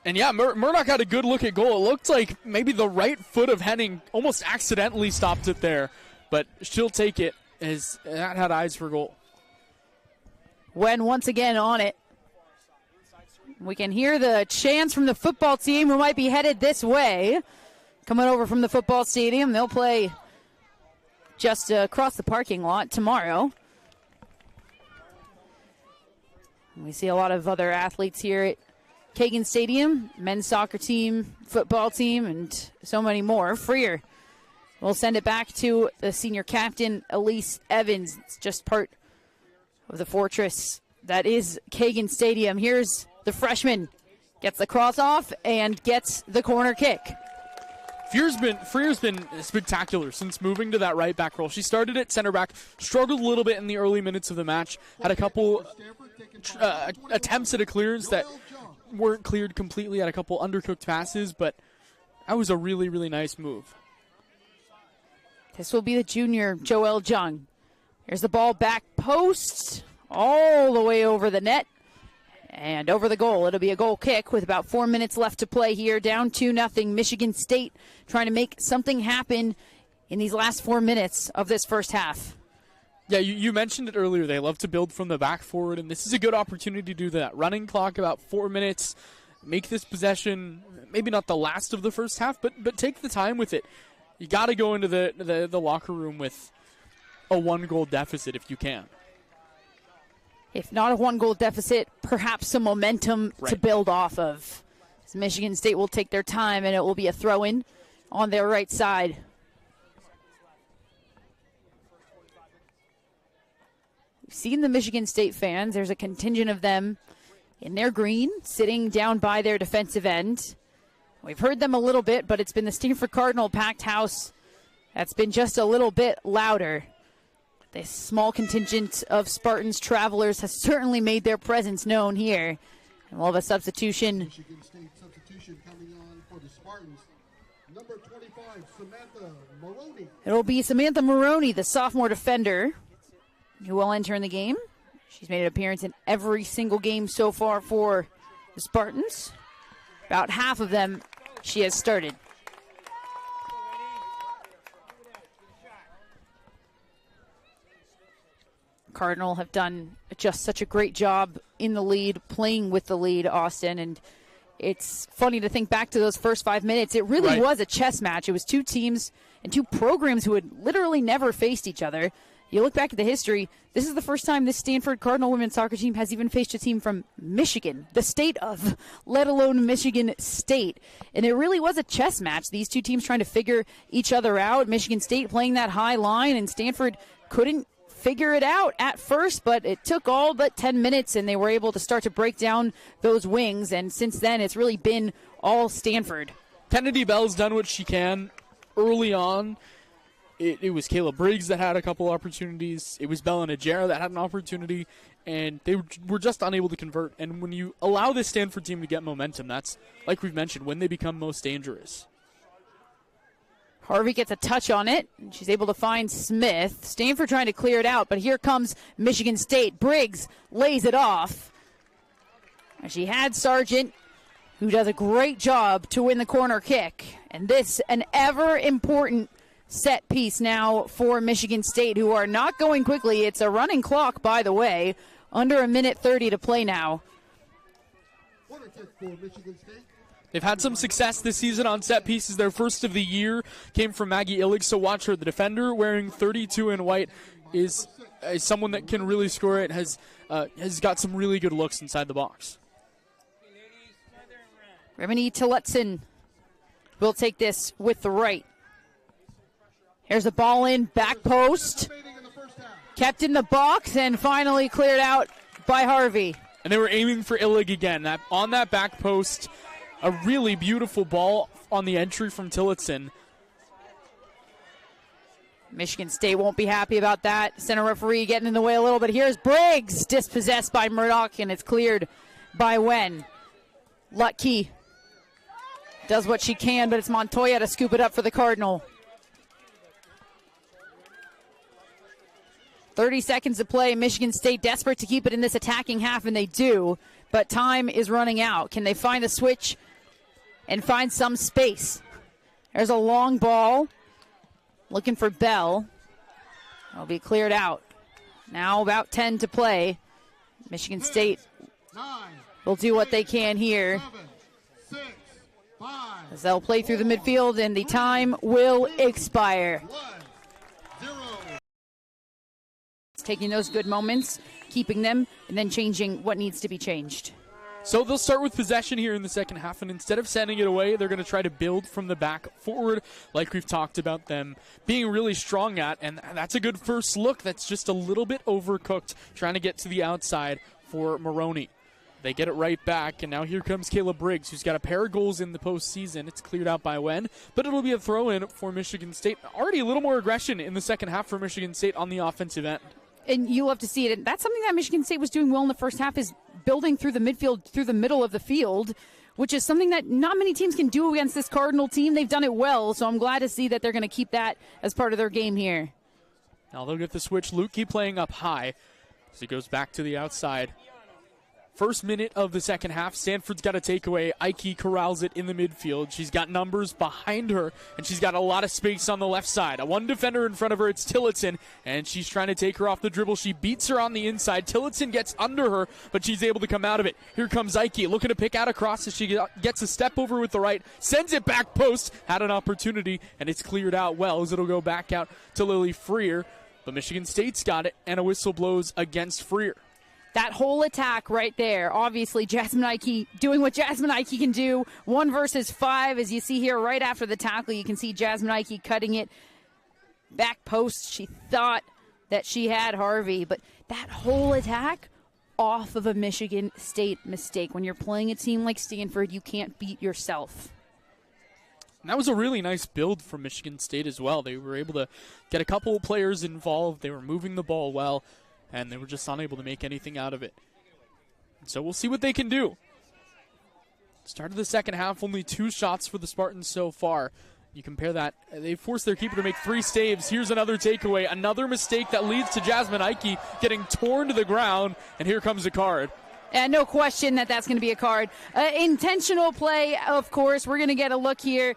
And yeah, Murdoch had a good look at goal. It looked like maybe the right foot of Henning almost accidentally stopped it there. But she'll take it, as that had eyes for goal. Wen once again on it. We can hear the chants from the football team who might be headed this way. Coming over from the football stadium. They'll play just across the parking lot tomorrow. We see a lot of other athletes here at Kagan Stadium. Men's soccer team, football team, and so many more. Freer will send it back to the senior captain, Elise Evans. It's just part of the fortress that is Kagan Stadium. Here's the freshman. Gets the cross off and gets the corner kick. Freer's been spectacular since moving to that right back role. She started at center back, struggled a little bit in the early minutes of the match, had a couple attempts at a clearance that weren't cleared completely, had a couple undercooked passes, but that was a really, really nice move. This will be the junior, Joelle Jung. Here's the ball back post, all the way over the net and over the goal. It'll be a goal kick with about 4 minutes left to play here. Down 2-0. Michigan State trying to make something happen in these last 4 minutes of this first half. Yeah, you mentioned it earlier. They love to build from the back forward, and this is a good opportunity to do that. Running clock about 4 minutes. Make this possession maybe not the last of the first half, but take the time with it. You got to go into the locker room with a 1-goal deficit if you can. If not a 1-goal deficit, perhaps some momentum to build off of. So Michigan State will take their time, and it will be a throw-in on their right side. We've seen the Michigan State fans. There's a contingent of them in their green, sitting down by their defensive end. We've heard them a little bit, but it's been the Stanford Cardinal packed house that's been just a little bit louder. This small contingent of Spartans travelers has certainly made their presence known here. And we'll have a substitution. Michigan State substitution coming on for the Spartans. Number 25, Samantha Maroney. It'll be Samantha Maroney, the sophomore defender, who will enter in the game. She's made an appearance in every single game so far for the Spartans. About half of them she has started. Cardinal have done just such a great job in the lead, playing with the lead, Austin, and it's funny to think back to those first 5 minutes. It really was a chess match. It was two teams and two programs who had literally never faced each other. you look back at the history, this is the first time this Stanford Cardinal women's soccer team has even faced a team from Michigan, the state of, let alone Michigan State. And it really was a chess match. These two teams trying to figure each other out. Michigan State playing that high line, and Stanford couldn't figure it out at first, but it took all but 10 minutes, and they were able to start to break down those wings. And since then, it's really been all Stanford. Kennedy Bell's done what she can early on. It was Kayla Briggs that had a couple opportunities. It was Bella Najera that had an opportunity, and they were just unable to convert. And when you allow this Stanford team to get momentum, that's, like we've mentioned, when they become most dangerous. Harvey gets a touch on it, and she's able to find Smith. Stanford trying to clear it out, but here comes Michigan State. Briggs lays it off. And she had Sargent, who does a great job to win the corner kick. And this, an ever-important set piece now for Michigan State, who are not going quickly. It's a running clock, by the way. Under a minute 30 to play now. Corner kick for Michigan State. They've had some success this season on set pieces. Their first of the year came from Maggie Illig, so watch her. The defender wearing 32 in white is someone that can really score it, has got some really good looks inside the box. Remini Tillotson will take this with the right. Here's the ball in, back post. Kept in the box and finally cleared out by Harvey. And they were aiming for Illig again. On that back post, a really beautiful ball on the entry from Tillotson. Michigan State won't be happy about that. Center referee getting in the way a little bit. Here's Briggs, dispossessed by Murdoch, and it's cleared by Wen. Lutke does what she can, but it's Montoya to scoop it up for the Cardinal. 30 seconds to play. Michigan State desperate to keep it in this attacking half, and they do, but time is running out. Can they find the switch and find some space? There's a long ball. Looking for Bell. It'll be cleared out. Now about 10 to play. Michigan State will do what they can here. 7, 6, 5, As they'll play through the midfield, and the time will expire. 1, 0. Taking those good moments, keeping them, and then changing what needs to be changed. So they'll start with possession here in the second half, and instead of sending it away, they're going to try to build from the back forward, like we've talked about them being really strong at, and that's a good first look. That's just a little bit overcooked, trying to get to the outside for Maroney. They get it right back, and now here comes Kayla Briggs, who's got a pair of goals in the postseason. It's cleared out by Wen, but it'll be a throw-in for Michigan State. Already a little more aggression in the second half for Michigan State on the offensive end. And you love to see it. And that's something that Michigan State was doing well in the first half, is building through the midfield, through the middle of the field, which is something that not many teams can do against this Cardinal team. They've done it well, so I'm glad to see that they're going to keep that as part of their game here. Now they'll get the switch. Lutke playing up high as he goes back to the outside. First minute of the second half, Stanford's got a takeaway. Ike corrals it in the midfield. She's got numbers behind her, and she's got a lot of space on the left side. One defender in front of her, it's Tillotson, and she's trying to take her off the dribble. She beats her on the inside. Tillotson gets under her, but she's able to come out of it. Here comes Ike, looking to pick out a cross as she gets a step over with the right, sends it back post, had an opportunity, and it's cleared out well as it'll go back out to Lily Freer. But Michigan State's got it, and a whistle blows against Freer. That whole attack right there, obviously Jasmine Ike doing what Jasmine Ike can do. 1 versus 5, as you see here right after the tackle. You can see Jasmine Ike cutting it back post. She thought that she had Harvey, but that whole attack off of a Michigan State mistake. When you're playing a team like Stanford, you can't beat yourself. And that was a really nice build from Michigan State as well. They were able to get a couple of players involved. They were moving the ball well, and they were just unable to make anything out of it. So we'll see what they can do. Start of the second half, only 2 shots for the Spartans so far. You compare that, they forced their keeper to make 3 saves. Here's another takeaway, another mistake that leads to Jasmine Ike getting torn to the ground, and here comes a card. And no question that that's going to be a card. Intentional play, of course. We're going to get a look here.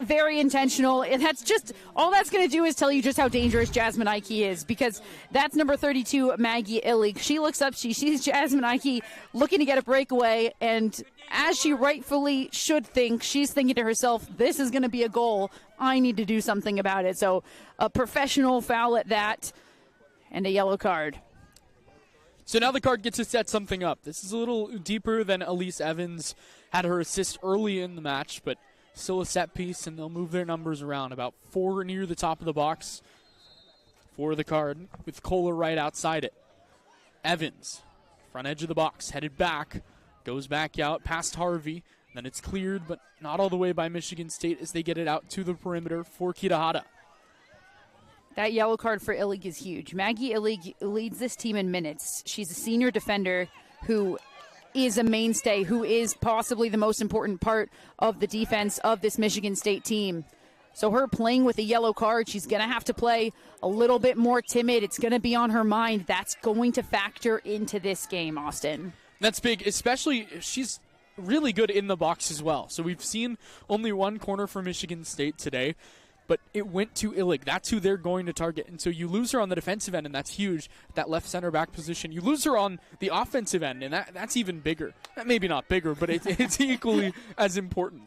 very intentional, and that's just all that's going to do is tell you just how dangerous Jasmine Ike is, because that's number 32, Maggie Illig. She looks up, she sees Jasmine Ike looking to get a breakaway, and as she rightfully should think, she's thinking to herself, this is going to be a goal. I need to do something about it. So a professional foul at that, and a yellow card. So now the card gets to set something up. This is a little deeper than Elise Evans had her assist early in the match, but still a set piece, and they'll move their numbers around. About 4 near the top of the box for the card, with Kohler right outside it. Evans, front edge of the box, headed back, goes back out past Harvey. Then it's cleared, but not all the way by Michigan State as they get it out to the perimeter for Kitahara. That yellow card for Illig is huge. Maggie Illig leads this team in minutes. She's a senior defender who is a mainstay, who is possibly the most important part of the defense of this Michigan State team. So her playing with a yellow card, she's going to have to play a little bit more timid. It's going to be on her mind. That's going to factor into this game, Austin. That's big, especially she's really good in the box as well. So we've seen only one corner for Michigan State today, but it went to Illig. That's who they're going to target. And so you lose her on the defensive end, and that's huge, that left center back position. You lose her on the offensive end, and that's even bigger. Maybe not bigger, but it's equally as important.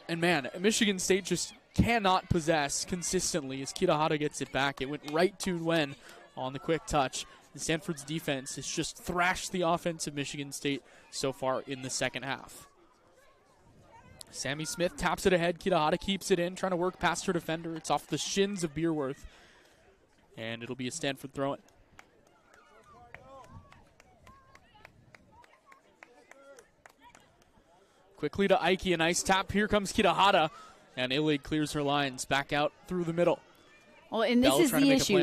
And man, Michigan State just cannot possess consistently as Kitahara gets it back. It went right to Nguyen on the quick touch. And Stanford's defense has just thrashed the offense of Michigan State so far in the second half. Sammy Smith taps it ahead. Kitahara keeps it in, trying to work past her defender. It's off the shins of Beerworth. And it'll be a Stanford throw-in. Quickly to Ike, a nice tap. Here comes Kitahara. And Illig clears her lines back out through the middle. Well, and this is the issue.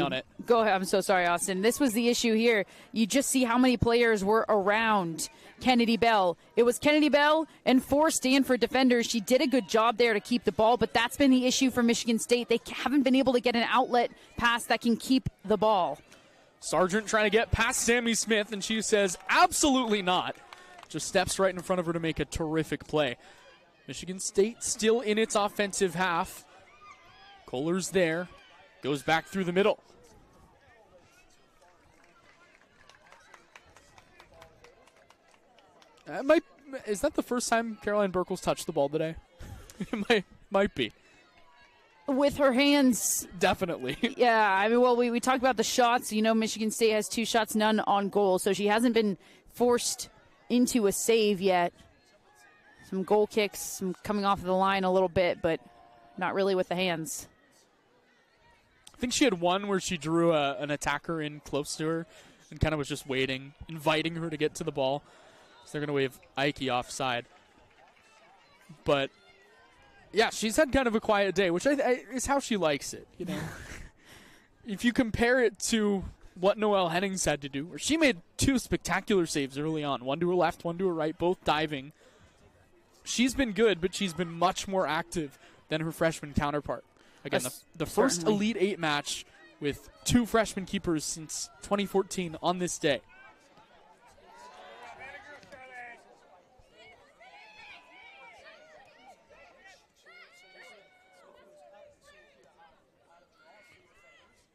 Go ahead. I'm so sorry, Austin. This was the issue here. You just see how many players were around Kennedy Bell. It was Kennedy Bell and 4 Stanford defenders. She did a good job there to keep the ball, but that's been the issue for Michigan State. They haven't been able to get an outlet pass that can keep the ball. Sargent trying to get past Sammy Smith, and she says, absolutely not. Just steps right in front of her to make a terrific play. Michigan State still in its offensive half. Kohler's there. Goes back through the middle. Is that the first time Caroline Burkle's touched the ball today? It might be. With her hands. Definitely. Yeah, I mean, well, we talked about the shots. You know, Michigan State has 2 shots, none on goal, so she hasn't been forced into a save yet. Some goal kicks, some coming off of the line a little bit, but not really with the hands. I think she had one where she drew an attacker in close to her and kind of was just waiting, inviting her to get to the ball. So they're going to wave Ike offside. But, yeah, she's had kind of a quiet day, which is how she likes it. You know, if you compare it to what Noelle Hennings had to do, where she made 2 spectacular saves early on, one to her left, one to her right, both diving. She's been good, but she's been much more active than her freshman counterpart. Again, the first Elite 8 match with 2 freshman keepers since 2014 on this day.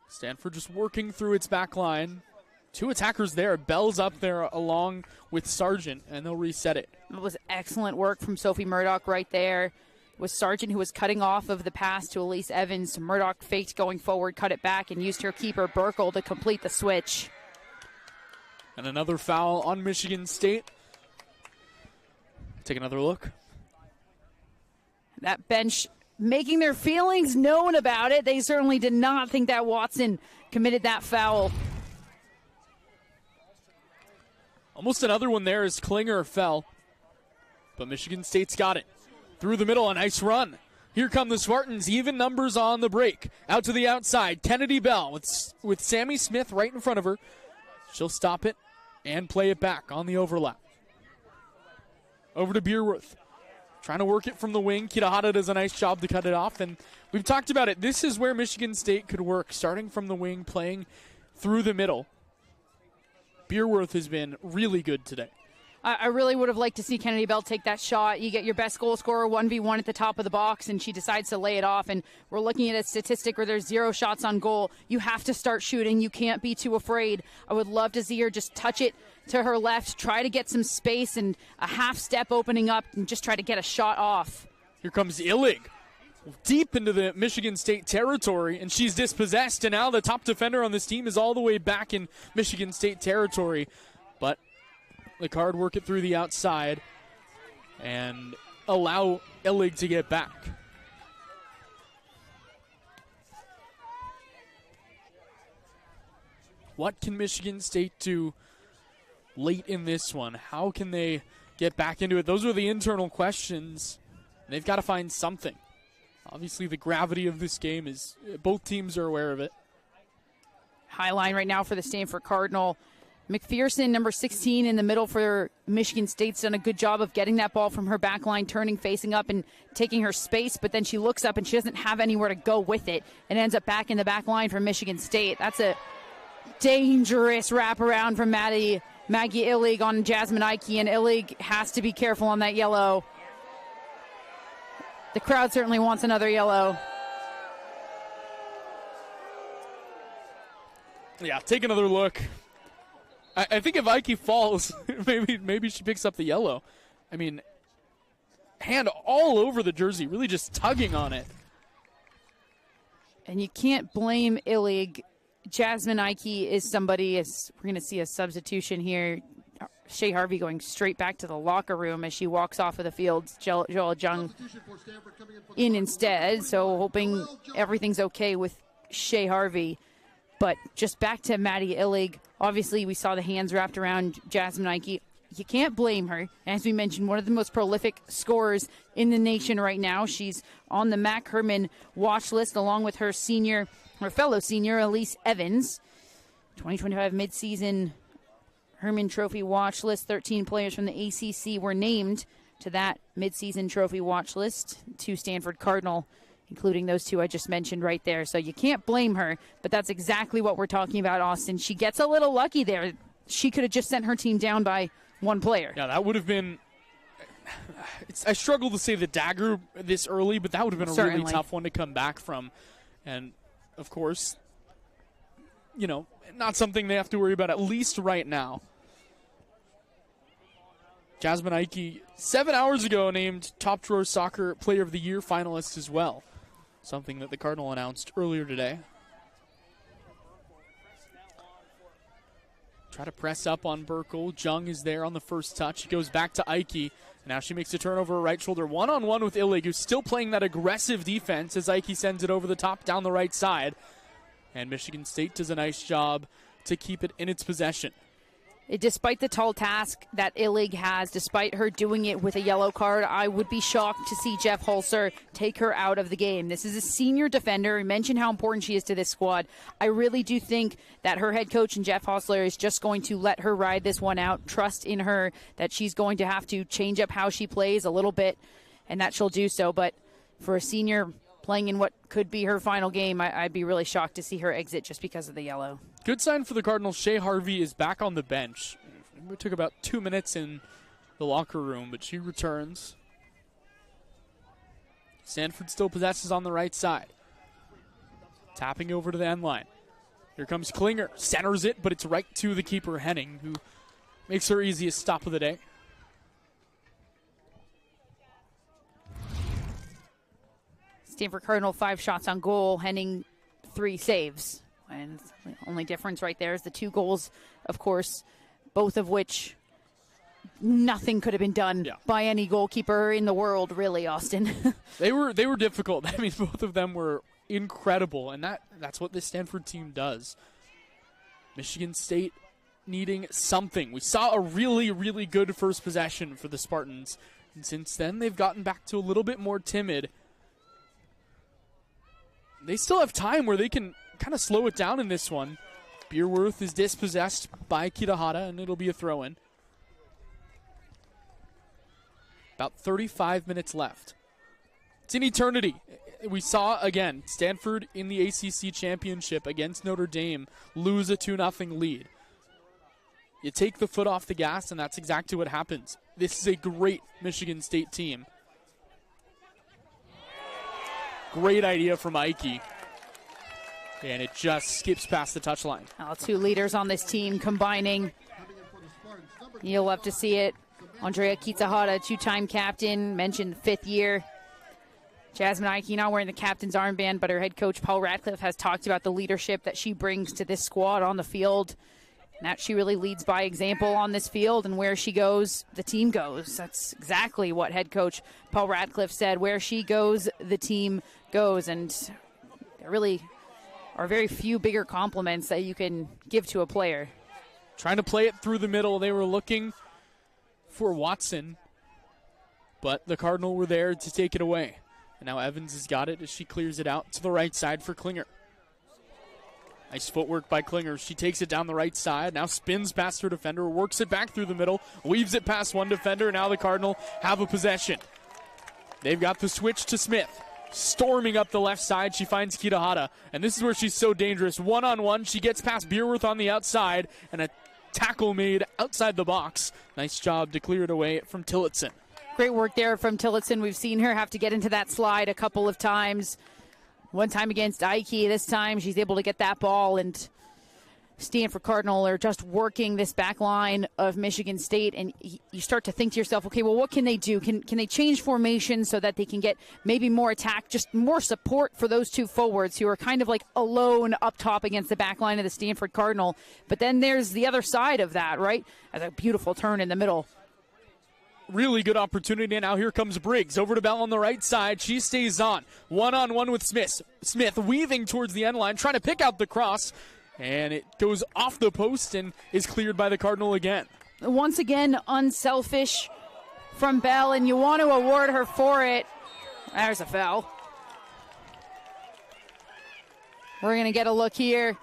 Stanford just working through its back line. 2 attackers there. Bell's up there along with Sargent, and they'll reset it. It was excellent work from Sophie Murdoch right there. Was Sargent, who was cutting off of the pass to Elise Evans. Murdoch faked going forward, cut it back, and used her keeper, Burkle, to complete the switch. And another foul on Michigan State. Take another look. That bench making their feelings known about it. They certainly did not think that Watson committed that foul. Almost another one there as Klinger fell. But Michigan State's got it. Through the middle, a nice run. Here come the Spartans, even numbers on the break. Out to the outside, Kennedy Bell with Sammy Smith right in front of her. She'll stop it and play it back on the overlap. Over to Beerworth. Trying to work it from the wing. Kitahara does a nice job to cut it off. And we've talked about it. This is where Michigan State could work, starting from the wing, playing through the middle. Beerworth has been really good today. I really would have liked to see Kennedy Bell take that shot. You get your best goal scorer 1v1 at the top of the box, and she decides to lay it off. And we're looking at a statistic where there's 0 shots on goal. You have to start shooting. You can't be too afraid. I would love to see her just touch it to her left, try to get some space and a half step opening up, and just try to get a shot off. Here comes Illig, deep into the Michigan State territory, and she's dispossessed. And now the top defender on this team is all the way back in Michigan State territory. But the Card work it through the outside and allow Illig to get back. What can Michigan State do late in this one? How can they get back into it? Those are the internal questions. They've got to find something. Obviously, the gravity of this game is both teams are aware of it. High line right now for the Stanford Cardinal. McPherson, number 16 in the middle for Michigan State's done a good job of getting that ball from her back line, turning, facing up, and taking her space. But then she looks up and she doesn't have anywhere to go with it. And ends up back in the back line for Michigan State. That's a dangerous wraparound from Maggie Illig on Jasmine Ike, and Illig has to be careful on that yellow. The crowd certainly wants another yellow. Yeah, take another look. I think if Ike falls, maybe she picks up the yellow. I mean, hand all over the jersey, really just tugging on it. And you can't blame Illig. Jasmine Ike is somebody, as we're going to see a substitution here. Shea Harvey going straight back to the locker room as she walks off of the field. Joel Jung in instead, so hoping everything's okay with Shea Harvey. But just back to Maddie Illig. Obviously, we saw the hands wrapped around Jasmine Ike. You can't blame her. As we mentioned, one of the most prolific scorers in the nation right now. She's on the Mac Herman watch list along with her fellow senior, Elise Evans. 2025 midseason Herman Trophy watch list. 13 players from the ACC were named to that midseason trophy watch list. 2 Stanford Cardinal, including those 2 I just mentioned right there. So you can't blame her, but that's exactly what we're talking about, Austin. She gets a little lucky there. She could have just sent her team down by 1 player. Yeah, that would have been... I struggle to say the dagger this early, but that would have been a really tough one to come back from. And, of course, not something they have to worry about, at least right now. Jasmine Ike, 7 hours ago, named Top Drawer Soccer Player of the Year finalist as well. Something that the Cardinal announced earlier today. Try to press up on Burkle. Jung is there on the first touch. He goes back to Ike. Now she makes a turnover right shoulder. One-on-one with Illig, who's still playing that aggressive defense as Ike sends it over the top down the right side. And Michigan State does a nice job to keep it in its possession. Despite the tall task that Illig has, despite her doing it with a yellow card, I would be shocked to see Jeff Holzer take her out of the game. This is a senior defender. I mentioned how important she is to this squad. I really do think that her head coach and Jeff Hostler is just going to let her ride this one out, trust in her that she's going to have to change up how she plays a little bit, and that she'll do so. But for a senior playing in what could be her final game, I'd be really shocked to see her exit just because of the yellow. Good sign for the Cardinals. Shea Harvey is back on the bench. It took about 2 minutes in the locker room, but she returns. Stanford still possesses on the right side. Tapping over to the end line. Here comes Klinger. Centers it, but it's right to the keeper, Henning, who makes her easiest stop of the day. Stanford Cardinal 5 shots on goal. Henning 3 saves. And the only difference right there is the 2 goals, of course, both of which nothing could have been done by any goalkeeper in the world, really, Austin. They were difficult. I mean, both of them were incredible, and that's what this Stanford team does. Michigan State needing something. We saw a really, really good first possession for the Spartans, and since then they've gotten back to a little bit more timid. They still have time where they can kind of slow it down in this one. Beerworth is dispossessed by Kitahara, and it'll be a throw-in. About 35 minutes left. It's an eternity. We saw, again, Stanford in the ACC championship against Notre Dame lose a 2-0 lead. You take the foot off the gas, and that's exactly what happens. This is a great Michigan State team. Great idea from Ike. And it just skips past the touchline. Well, two leaders on this team combining. You'll love to see it. Andrea Kitahara, two-time captain, mentioned fifth year. Jasmine Ike not wearing the captain's armband, but her head coach, Paul Ratcliffe, has talked about the leadership that she brings to this squad on the field. And that she really leads by example on this field, and where she goes, the team goes. That's exactly what head coach Paul Ratcliffe said. Where she goes, the team goes. And there really are very few bigger compliments that you can give to a player. Trying to play it through the middle. They were looking for Watson, but the Cardinal were there to take it away. And now Evans has got it as she clears it out to the right side for Klinger. Nice footwork by Klinger. She takes it down the right side, now spins past her defender, works it back through the middle, weaves it past one defender, and now the Cardinal have a possession. They've got the switch to Smith. Storming up the left side, she finds Kitahara, and this is where she's so dangerous. One-on-one, she gets past Beerworth on the outside, and a tackle made outside the box. Nice job to clear it away from Tillotson. Great work there from Tillotson. We've seen her have to get into that slide a couple of times. One time against Ike, this time she's able to get that ball, and Stanford Cardinal are just working this back line of Michigan State, and you start to think to yourself, okay, well, what can they do? Can they change formation so that they can get maybe more attack, just more support for those two forwards who are kind of like alone up top against the back line of the Stanford Cardinal? But then there's the other side of that, right? As a beautiful turn in the middle. Really good opportunity. Now here comes Briggs over to Bell on the right side. She stays on. One-on-one with Smith. Smith weaving towards the end line, trying to pick out the cross. And it goes off the post and is cleared by the Cardinal again. Once again, unselfish from Bell, and you want to award her for it. There's a foul. We're going to get a look here.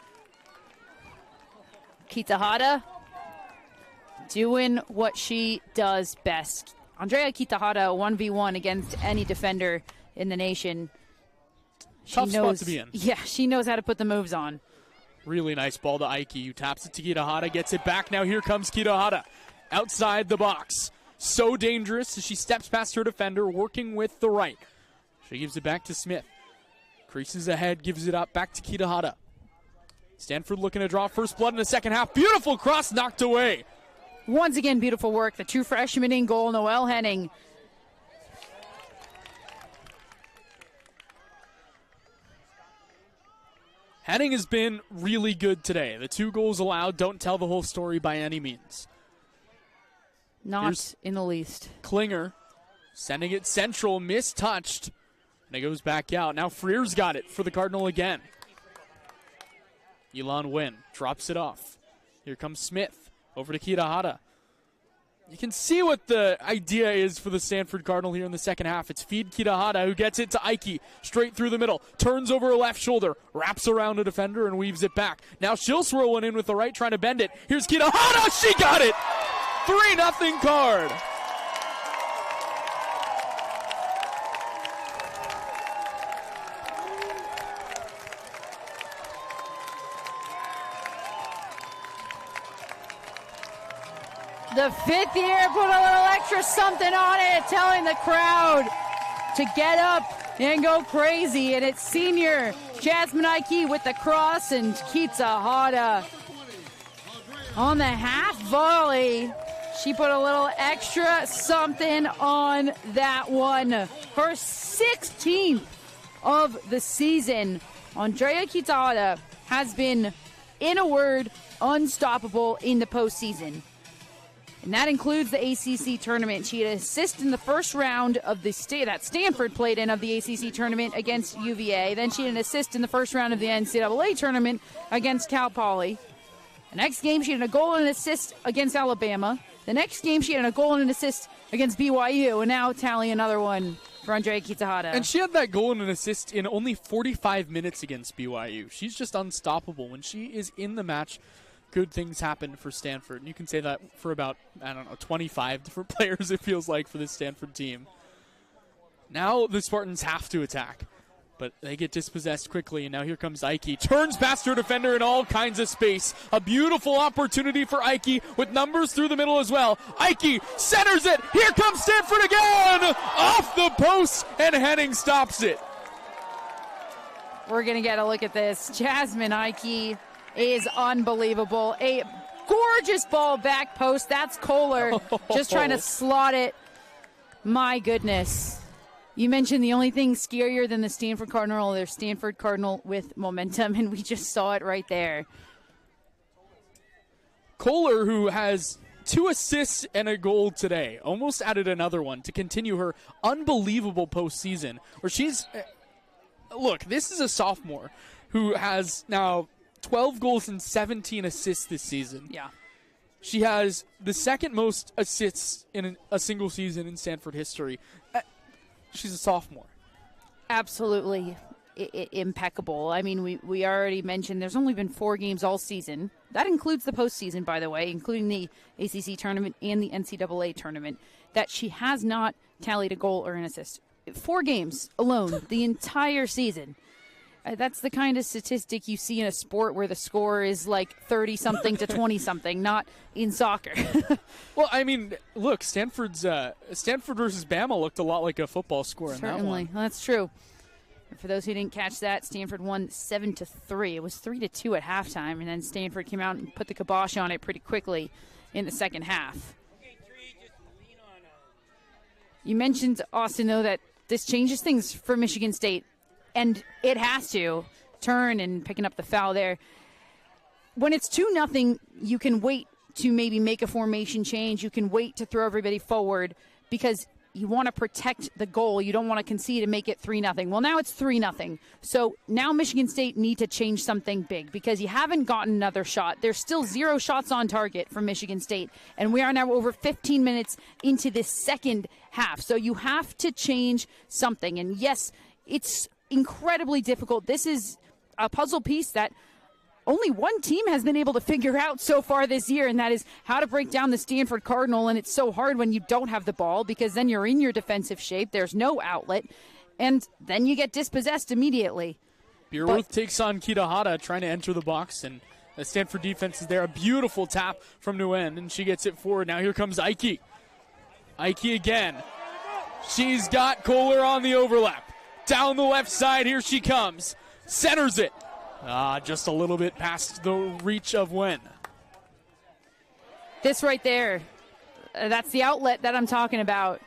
Kitahara doing what she does best. Andrea Kitahara, 1v1 against any defender in the nation. Tough spot to be in. Yeah, she knows how to put the moves on. Really nice ball to Ike, who taps it to Kitahara, gets it back. Now here comes Kitahara outside the box. So dangerous as she steps past her defender, working with the right. She gives it back to Smith. Creases ahead, gives it up, back to Kitahara. Stanford looking to draw first blood in the second half. Beautiful cross, knocked away. Once again, beautiful work. The true freshman in goal, Noelle Henning. Henning has been really good today. The 2 goals allowed don't tell the whole story by any means. Not in the least. Klinger sending it central, mistouched, and it goes back out. Now Freer's got it for the Cardinal again. Elon Wynn drops it off. Here comes Smith. Over to Kitahara. You can see what the idea is for the Stanford Cardinal here in the second half. It's feed Kitahara, who gets it to Ike, straight through the middle, turns over her left shoulder, wraps around a defender, and weaves it back. Now she'll throw one in with the right, trying to bend it. Here's Kitahara. She got it! 3-0 Card. The fifth year put a little extra something on it, telling the crowd to get up and go crazy. And it's senior Jasmine Ike with the cross, and Kitahara on the half volley. She put a little extra something on that one. Her 16th of the season. Andrea Kitahara has been, in a word, unstoppable in the postseason. And that includes the ACC tournament. She had an assist in the first round of the that Stanford played in of the ACC tournament against UVA. Then she had an assist in the first round of the NCAA tournament against Cal Poly. The next game, she had a goal and an assist against Alabama. The next game, she had a goal and an assist against BYU. And now tally another one for Andrea Kitahara. And she had that goal and an assist in only 45 minutes against BYU. She's just unstoppable. When she is in the match, good things happen for Stanford. And you can say that for about, 25 different players, it feels like, for this Stanford team. Now the Spartans have to attack. But they get dispossessed quickly, and now here comes Ike. Turns past her defender in all kinds of space. A beautiful opportunity for Ike with numbers through the middle as well. Ike centers it. Here comes Stanford again! Off the post, and Henning stops it. We're going to get a look at this. Jasmine Ike is unbelievable. A gorgeous ball back post. That's Kohler just trying to slot it. My goodness. You mentioned the only thing scarier than the Stanford Cardinal, their Stanford Cardinal with momentum, and we just saw it right there. Kohler, who has 2 assists and a goal today, almost added another one to continue her unbelievable postseason, where she's, look, this is a sophomore who has now 12 goals and 17 assists this season. Yeah. She has the second most assists in a single season in Stanford history. She's a sophomore. Absolutely impeccable. I mean, we already mentioned there's only been 4 games all season. That includes the postseason, by the way, including the ACC tournament and the NCAA tournament, that she has not tallied a goal or an assist. 4 games alone, the entire season. That's the kind of statistic you see in a sport where the score is like 30-something to 20-something, not in soccer. Well, I mean, look, Stanford versus Bama looked a lot like a football score in that one. Certainly, that's true. For those who didn't catch that, Stanford won 7-3. It was 3-2 at halftime, and then Stanford came out and put the kibosh on it pretty quickly in the second half. You mentioned, Austin, though, that this changes things for Michigan State. And it has to turn and picking up the foul there. When it's 2-0, you can wait to maybe make a formation change. You can wait to throw everybody forward because you want to protect the goal. You don't want to concede and make it 3-0. Well, now it's 3-0. So now Michigan State need to change something big because you haven't gotten another shot. There's still 0 shots on target for Michigan State. And we are now over 15 minutes into this second half. So you have to change something. And yes, it's incredibly difficult. This is a puzzle piece that only one team has been able to figure out so far this year, and that is how to break down the Stanford Cardinal. And it's so hard when you don't have the ball because then you're in your defensive shape. There's no outlet, and then you get dispossessed immediately. Beerworth takes on Kitahara trying to enter the box, and the Stanford defense is there. A beautiful tap from Nguyen, and she gets it forward. Now here comes Ike. Ike again. She's got Kohler on the overlap. Down the left side, here she comes. Centers it. Just a little bit past the reach of Nguyen. This right there, that's the outlet that I'm talking about.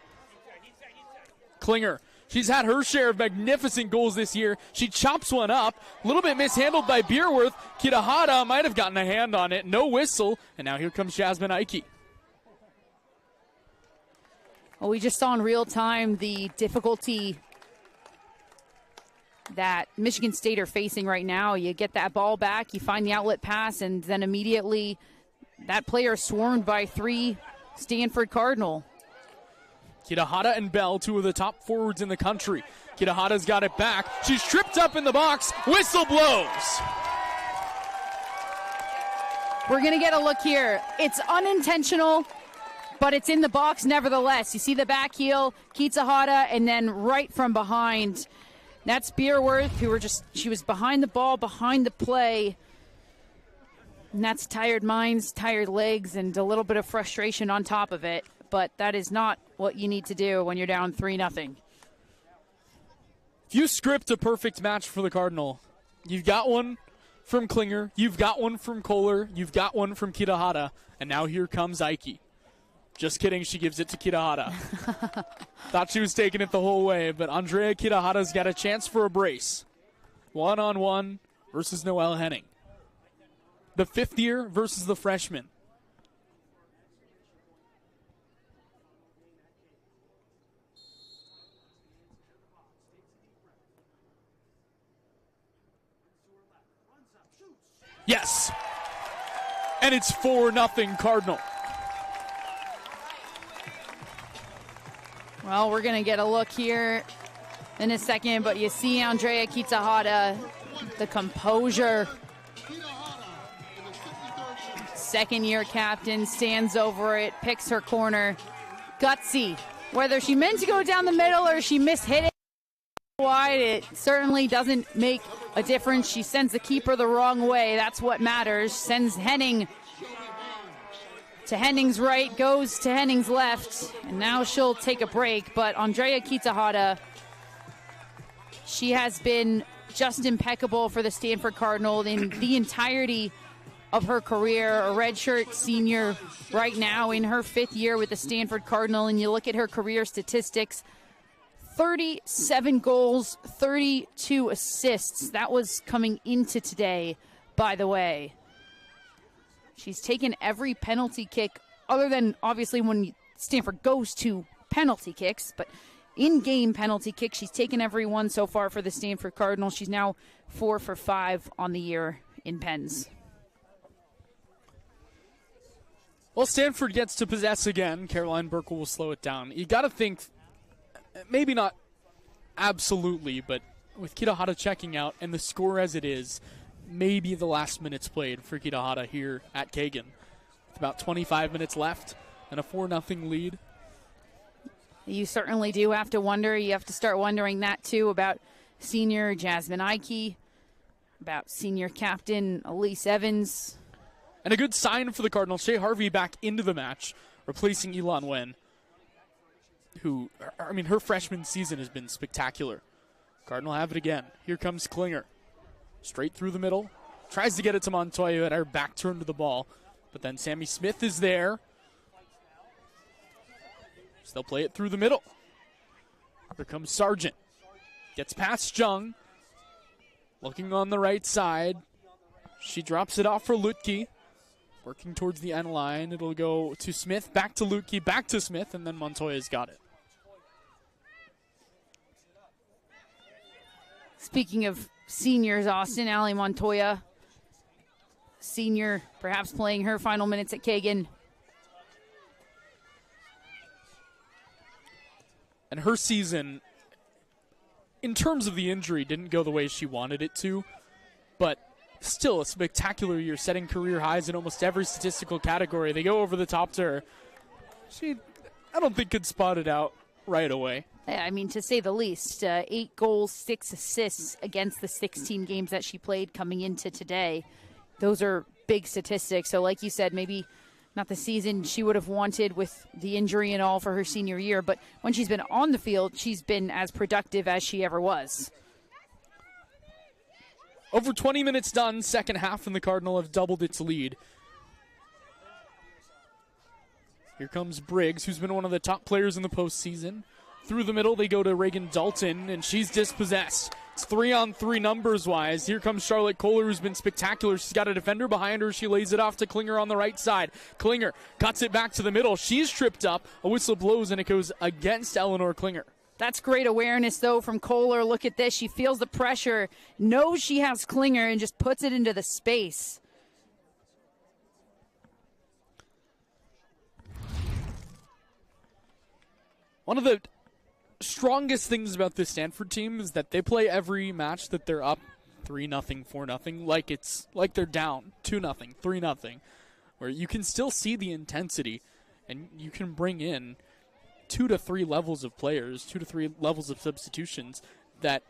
Klinger, she's had her share of magnificent goals this year. She chops one up. A little bit mishandled by Beerworth. Kitahara might have gotten a hand on it. No whistle. And now here comes Jasmine Ike. Well, we just saw in real time the difficulty that Michigan State are facing right now. You get that ball back, you find the outlet pass, and then immediately that player is swarmed by 3 Stanford Cardinal. Kitahara and Bell, 2 of the top forwards in the country. Kitahara's got it back. She's tripped up in the box. Whistle blows. We're going to get a look here. It's unintentional, but it's in the box nevertheless. You see the back heel, Kitahara, and then right from behind, that's Beerworth, she was behind the ball, behind the play. And that's tired minds, tired legs, and a little bit of frustration on top of it. But that is not what you need to do when you're down 3-0. If you script a perfect match for the Cardinal, you've got one from Klinger, you've got one from Kohler, you've got one from Kitahara, and now here comes Ike. Just kidding, she gives it to Kitahara. Thought she was taking it the whole way, but Andrea Kitahara's got a chance for a brace. 1-on-1 versus Noelle Henning. The 5th year versus the freshman. Yes! And it's 4-0 Cardinal. Well, we're going to get a look here in a second, but you see Andrea Kitahara, the composure. Second-year captain, stands over it, picks her corner. Gutsy. Whether she meant to go down the middle or she mishit it, Wide, it certainly doesn't make a difference. She sends the keeper the wrong way. That's what matters. Sends Henning to Henning's right, goes to Henning's left, and now she'll take a break. But Andrea Kitahara, she has been just impeccable for the Stanford Cardinal in the entirety of her career. A redshirt senior right now in her 5th year with the Stanford Cardinal, and you look at her career statistics, 37 goals, 32 assists. That was coming into today, by the way. She's taken every penalty kick, other than obviously when Stanford goes to penalty kicks, but in-game penalty kicks, she's taken every one so far for the Stanford Cardinal. She's now 4 for 5 on the year in pens. Well, Stanford gets to possess again. Caroline Burkle will slow it down. You got to think, maybe not absolutely, but with Kitahara checking out and the score as it is, maybe the last minutes played for Kitahara here at Kagan. With about 25 minutes left and a 4-0 lead. You certainly do have to wonder. You have to start wondering that, too, about senior Jasmine Ike, about senior captain Elise Evans. And a good sign for the Cardinals. Shea Harvey back into the match, replacing Elon Wen, who, her freshman season has been spectacular. Cardinal have it again. Here comes Klinger. Straight through the middle. Tries to get it to Montoya at her back turn to the ball. But then Sammy Smith is there. So they'll play it through the middle. Here comes Sargent. Gets past Jung. Looking on the right side. She drops it off for Lutke. Working towards the end line. It'll go to Smith, back to Lutke, back to Smith, and then Montoya's got it. Speaking of seniors, Austin, Allie Montoya, senior, perhaps playing her final minutes at Kagan. And her season, in terms of the injury, didn't go the way she wanted it to, but still a spectacular year, setting career highs in almost every statistical category. They go over the top to her. She, I don't think, could spot it out right away. Yeah, to say the least. 8 goals, 6 assists against the 16 games that she played coming into today. Those are big statistics. So like you said, maybe not the season she would have wanted with the injury and all for her senior year, but when she's been on the field, she's been as productive as she ever was. Over 20 minutes done, second half, and the Cardinal have doubled its lead. Here comes Briggs, who's been one of the top players in the postseason. Through the middle, they go to Reagan Dalton, and she's dispossessed. It's 3-on-3 numbers-wise. Here comes Charlotte Kohler, who's been spectacular. She's got a defender behind her. She lays it off to Klinger on the right side. Klinger cuts it back to the middle. She's tripped up. A whistle blows, and it goes against Eleanor Klinger. That's great awareness, though, from Kohler. Look at this. She feels the pressure, knows she has Klinger, and just puts it into the space. One of the strongest things about this Stanford team is that they play every match that they're up 3-0, 4-0, like they're down 2-0, 3-0, where you can still see the intensity, and you can bring in 2 to 3 levels of players, 2 to 3 levels of substitutions that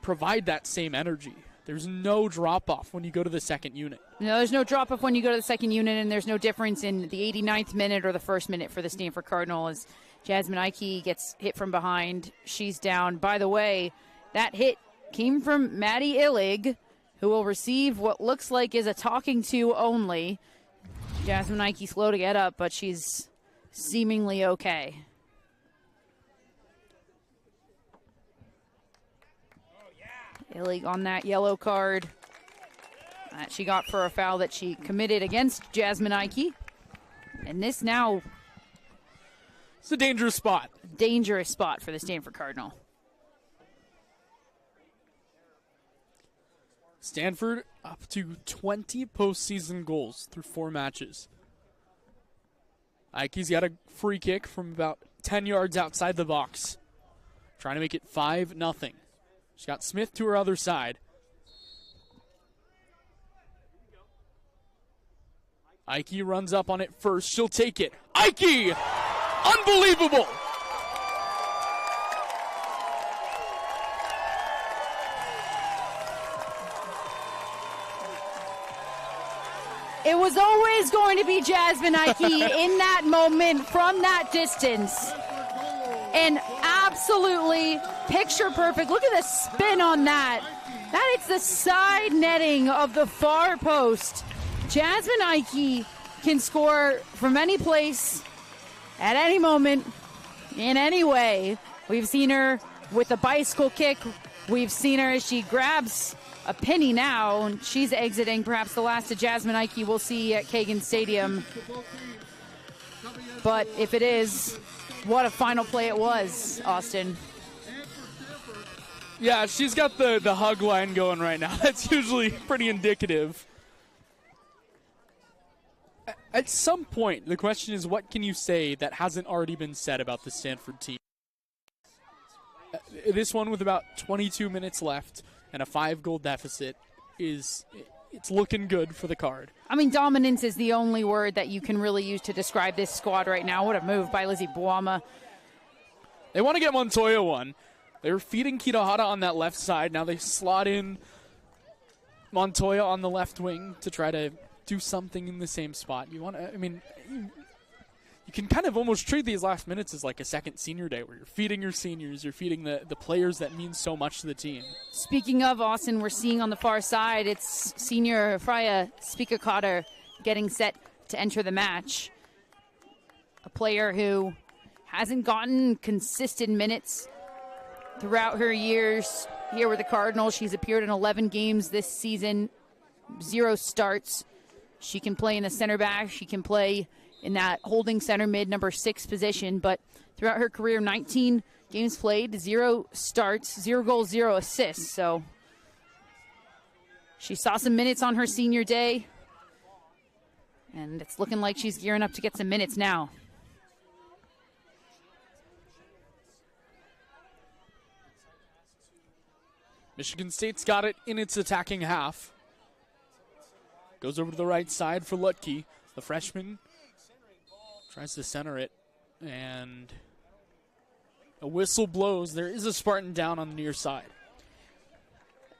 provide that same energy. There's no drop-off when you go to the second unit. No, there's no drop-off when you go to the second unit, and there's no difference in the 89th minute or the first minute for the Stanford Cardinal as Jasmine Ike gets hit from behind. She's down. By the way, that hit came from Maddie Illig, who will receive what looks like is a talking to only. Jasmine Ike slow to get up, but she's seemingly okay. Illig on that yellow card that she got for a foul that she committed against Jasmine Ike. And this now, it's a dangerous spot. Dangerous spot for the Stanford Cardinal. Stanford up to 20 postseason goals through 4 matches. Ike's got a free kick from about 10 yards outside the box. Trying to make it 5-0. She's got Smith to her other side. Ike runs up on it first. She'll take it. Ike! Unbelievable! It was always going to be Jasmine Ike in that moment from that distance. And absolutely picture perfect. Look at the spin on that. That hits the side netting of the far post. Jasmine Ike can score from any place, at any moment, in any way. We've seen her with a bicycle kick. We've seen her as she grabs a penny now, and she's exiting. Perhaps the last of Jasmine Ike we'll see at Kagan Stadium. But if it is, what a final play it was, Austin. Yeah, she's got the hug line going right now. That's usually pretty indicative. At some point, the question is, what can you say that hasn't already been said about the Stanford team? This one with about 22 minutes left and a 5-goal deficit it's looking good for the Card. I mean, dominance is the only word that you can really use to describe this squad right now. What a move by Lizzie Boama. They want to get Montoya one. They were feeding Kitahara on that left side. Now they slot in Montoya on the left wing to try to do something in the same spot. You can kind of almost treat these last minutes as like a second senior day where you're feeding your seniors, you're feeding the players that mean so much to the team. Speaking of Austin, we're seeing on the far side, it's senior Freya Spikakater getting set to enter the match. A player who hasn't gotten consistent minutes throughout her years here with the Cardinals. She's appeared in 11 games this season, 0 starts. She can play in the center back. She can play in that holding center mid number 6 position. But throughout her career, 19 games played, 0 starts, 0 goals, 0 assists. So she saw some minutes on her senior day. And it's looking like she's gearing up to get some minutes now. Michigan State's got it in its attacking half. Goes over to the right side for Lutke. The freshman tries to center it, and a whistle blows. There is a Spartan down on the near side.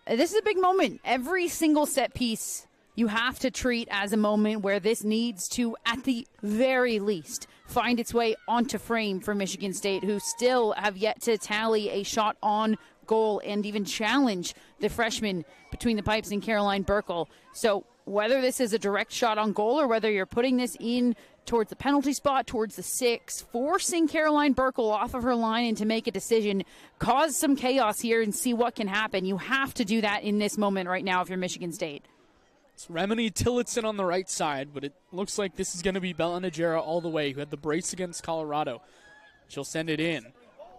This is a big moment. Every single set piece you have to treat as a moment where this needs to, at the very least, find its way onto frame for Michigan State, who still have yet to tally a shot on goal and even challenge the freshman between the pipes and Caroline Burkle. So whether this is a direct shot on goal or whether you're putting this in towards the penalty spot, towards the 6, forcing Caroline Burkle off of her line and to make a decision, cause some chaos here and see what can happen. You have to do that in this moment right now if you're Michigan State. It's Remini Tillotson on the right side, but it looks like this is going to be Bella Najera all the way, who had the brace against Colorado. She'll send it in.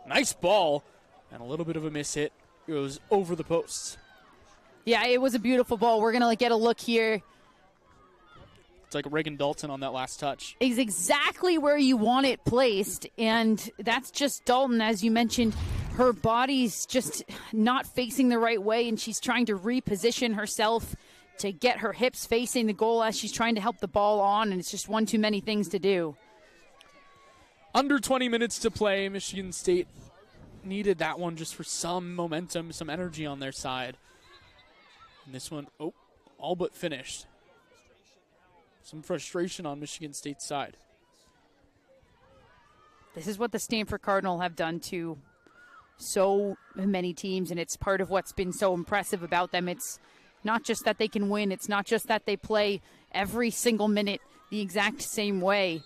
Nice ball, and a little bit of a miss hit. It goes over the posts. Yeah, it was a beautiful ball. We're going to get a look here. It's like Reagan Dalton on that last touch. Is exactly where you want it placed, and that's just Dalton. As you mentioned, her body's just not facing the right way, and she's trying to reposition herself to get her hips facing the goal as she's trying to help the ball on, and it's just one too many things to do. Under 20 minutes to play. Michigan State needed that one just for some momentum, some energy on their side. And this one, all but finished. Some frustration on Michigan State's side. This is what the Stanford Cardinal have done to so many teams, and it's part of what's been so impressive about them. It's not just that they can win. It's not just that they play every single minute the exact same way.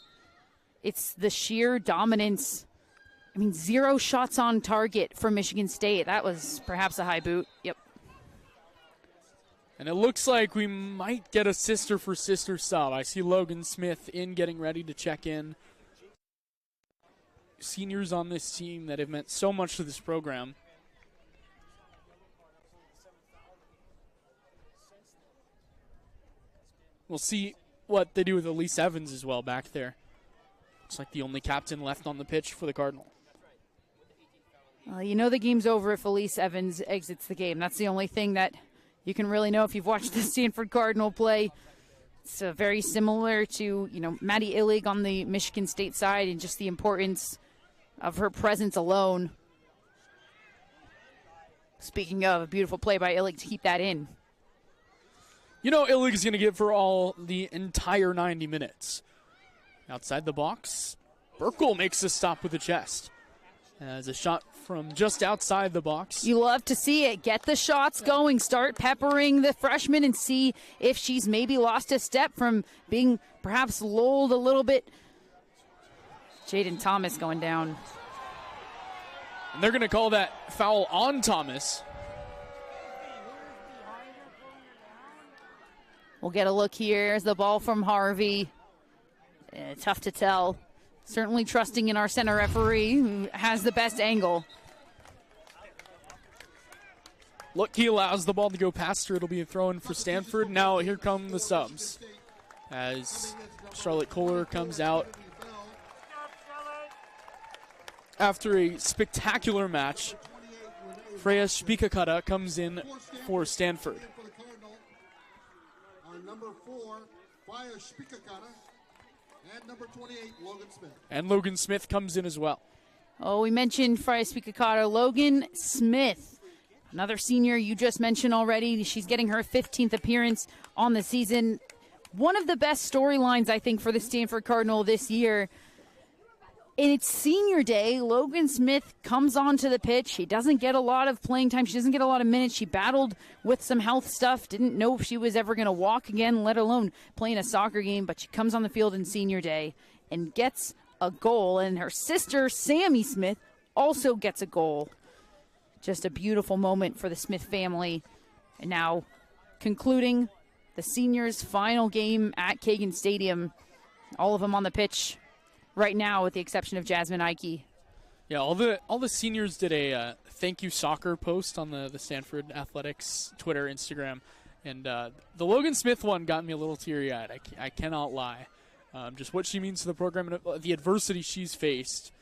It's the sheer dominance. I mean, 0 shots on target for Michigan State. That was perhaps a high boot. Yep. And it looks like we might get a sister-for-sister sub. I see Logan Smith in getting ready to check in. Seniors on this team that have meant so much to this program. We'll see what they do with Elise Evans as well back there. Looks like the only captain left on the pitch for the Cardinal. You know the game's over if Elise Evans exits the game. That's the only thing that you can really know if you've watched the Stanford Cardinal play. It's very similar to, Maddie Illig on the Michigan State side and just the importance of her presence alone. Speaking of, a beautiful play by Illig to keep that in. You know Illig's going to give her all the entire 90 minutes. Outside the box, Burkle makes a stop with the chest. As a shot from just outside the box. You love to see it. Get the shots going. Start peppering the freshman and see if she's maybe lost a step from being perhaps lulled a little bit. Jaden Thomas going down. And they're going to call that foul on Thomas. We'll get a look here as the ball from Harvey. Tough to tell. Certainly trusting in our center referee who has the best angle. Look, he allows the ball to go past her. It'll be a throw-in for Stanford. Now here come the subs. As Charlotte Kohler comes out. After a spectacular match, Freya Spikakata comes in for Stanford. Number 4, Freya Spikakata. And number 28, Logan Smith. And Logan Smith comes in as well. Oh, we mentioned Freya Spikakata. Logan Smith, another senior you just mentioned already. She's getting her 15th appearance on the season. One of the best storylines, I think, for the Stanford Cardinal this year. In its senior day, Logan Smith comes onto the pitch. She doesn't get a lot of playing time. She doesn't get a lot of minutes. She battled with some health stuff. Didn't know if she was ever going to walk again, let alone play in a soccer game. But she comes on the field in senior day and gets a goal. And her sister, Sammy Smith, also gets a goal. Just a beautiful moment for the Smith family. And now concluding the seniors' final game at Kagan Stadium. All of them on the pitch right now, with the exception of Jasmine Ike. Yeah, all the seniors did a thank you soccer post on the Stanford Athletics Twitter, Instagram, and the Logan Smith one got me a little teary-eyed. I cannot lie. Just what she means to the program and the adversity she's faced.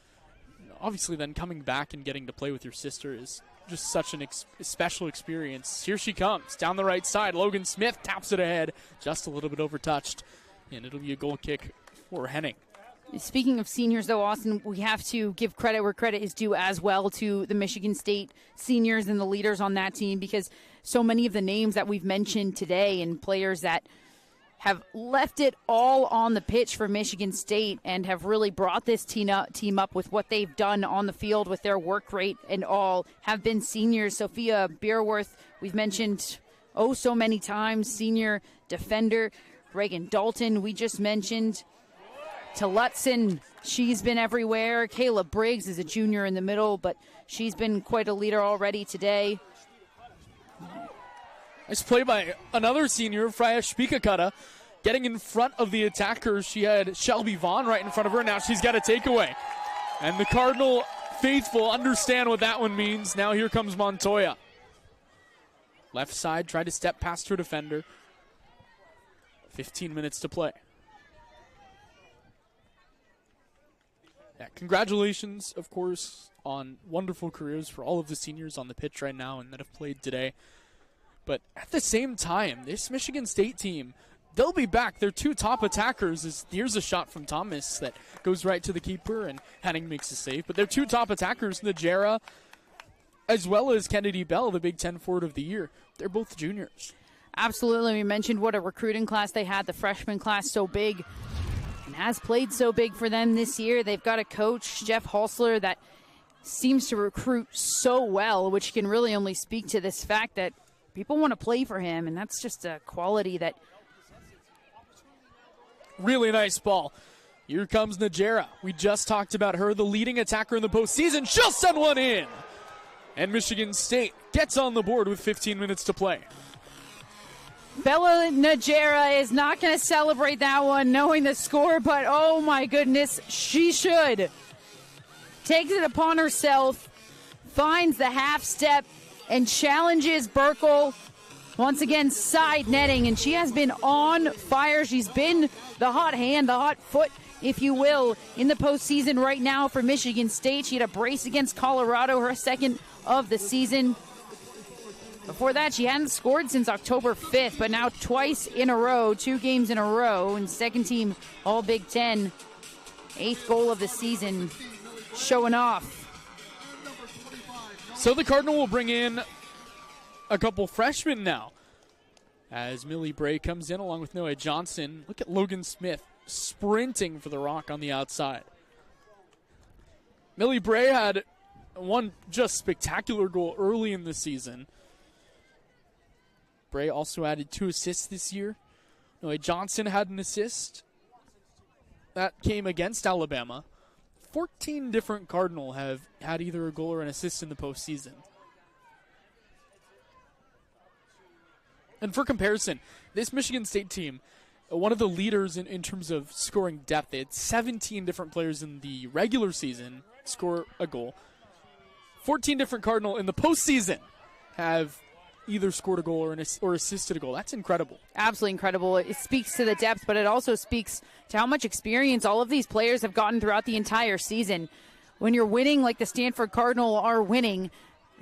Obviously, then coming back and getting to play with your sister is just such an special experience. Here she comes down the right side. Logan Smith taps it ahead, just a little bit overtouched, and it'll be a goal kick for Henning. Speaking of seniors, though, Austin, we have to give credit where credit is due as well to the Michigan State seniors and the leaders on that team, because so many of the names that we've mentioned today and players that have left it all on the pitch for Michigan State and have really brought this team up with what they've done on the field with their work rate and all have been seniors. Sophia Beerworth, we've mentioned so many times, senior defender. Reagan Dalton, we just mentioned. To Lutzen, she's been everywhere. Kayla Briggs is a junior in the middle, but she's been quite a leader already today. Nice play by another senior, Freya Spikakata, getting in front of the attacker. She had Shelby Vaughn right in front of her. Now she's got a takeaway. And the Cardinal faithful understand what that one means. Now here comes Montoya. Left side, tried to step past her defender. 15 minutes to play. Yeah, congratulations, of course, on wonderful careers for all of the seniors on the pitch right now and that have played today. But at the same time, this Michigan State team, they'll be back. Their two top attackers, here's a shot from Thomas that goes right to the keeper, and Henning makes a save. But their two top attackers, Najera, as well as Kennedy Bell, the Big Ten Forward of the Year, they're both juniors. Absolutely. We mentioned what a recruiting class they had, the freshman class so big. And has played so big for them this year. They've got a coach, Jeff Halsler, that seems to recruit so well, which can really only speak to this fact that people want to play for him, and that's just a quality that... Really nice ball. Here comes Najera. We just talked about her, the leading attacker in the postseason. She'll send one in! And Michigan State gets on the board with 15 minutes to play. Bella Najera is not going to celebrate that one knowing the score, but oh my goodness, she should. Takes it upon herself, finds the half step, and challenges Burkle. Once again, side netting, and she has been on fire. She's been the hot hand, the hot foot, if you will, in the postseason right now for Michigan State. She had a brace against Colorado, her second of the season. Before that, she hadn't scored since October 5th, but now twice in a row, 2 games in a row, and second team All Big Ten. 8th goal of the season, showing off. So the Cardinal will bring in a couple freshmen now. as Millie Bray comes in along with Noah Johnson. Look at Logan Smith sprinting for the rock on the outside. Millie Bray had one just spectacular goal early in the season. Bray also added 2 assists this year. Noah Johnson had an assist. That came against Alabama. 14 different Cardinal have had either a goal or an assist in the postseason. And for comparison, this Michigan State team, one of the leaders in terms of scoring depth. They had 17 different players in the regular season score a goal. 14 different Cardinal in the postseason have either scored a goal or assisted a goal. That's incredible. Absolutely incredible. It speaks to the depth, but it also speaks to how much experience all of these players have gotten throughout the entire season. When you're winning like the Stanford Cardinal are winning,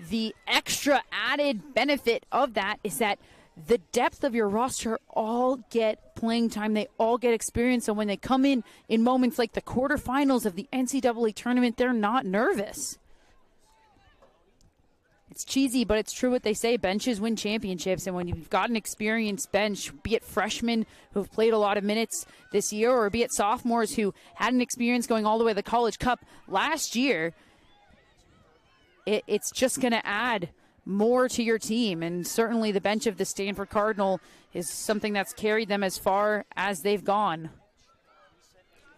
the extra added benefit of that is that the depth of your roster all get playing time. They all get experience. So when they come in moments like the quarterfinals of the NCAA tournament, they're not nervous. It's cheesy, but it's true what they say. Benches win championships. And when you've got an experienced bench, be it freshmen who've played a lot of minutes this year, or be it sophomores who had an experience going all the way to the College Cup last year, it's just going to add more to your team. And certainly the bench of the Stanford Cardinal is something that's carried them as far as they've gone.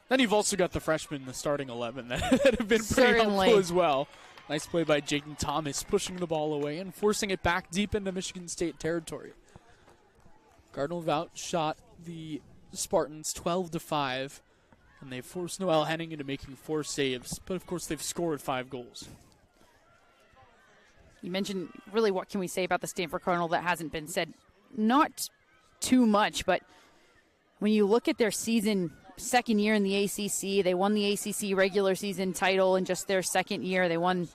Then you've also got the freshmen in the starting 11 that have been pretty helpful as well. Nice play by Jaden Thomas, pushing the ball away and forcing it back deep into Michigan State territory. Cardinal have outshot the Spartans 12-5, and they forced Noelle Henning into making 4 saves. But, of course, they've scored 5 goals. You mentioned, really, what can we say about the Stanford Cardinal that hasn't been said? Not too much, but when you look at their season, second year in the ACC, they won the ACC regular season title in just their second year. They won.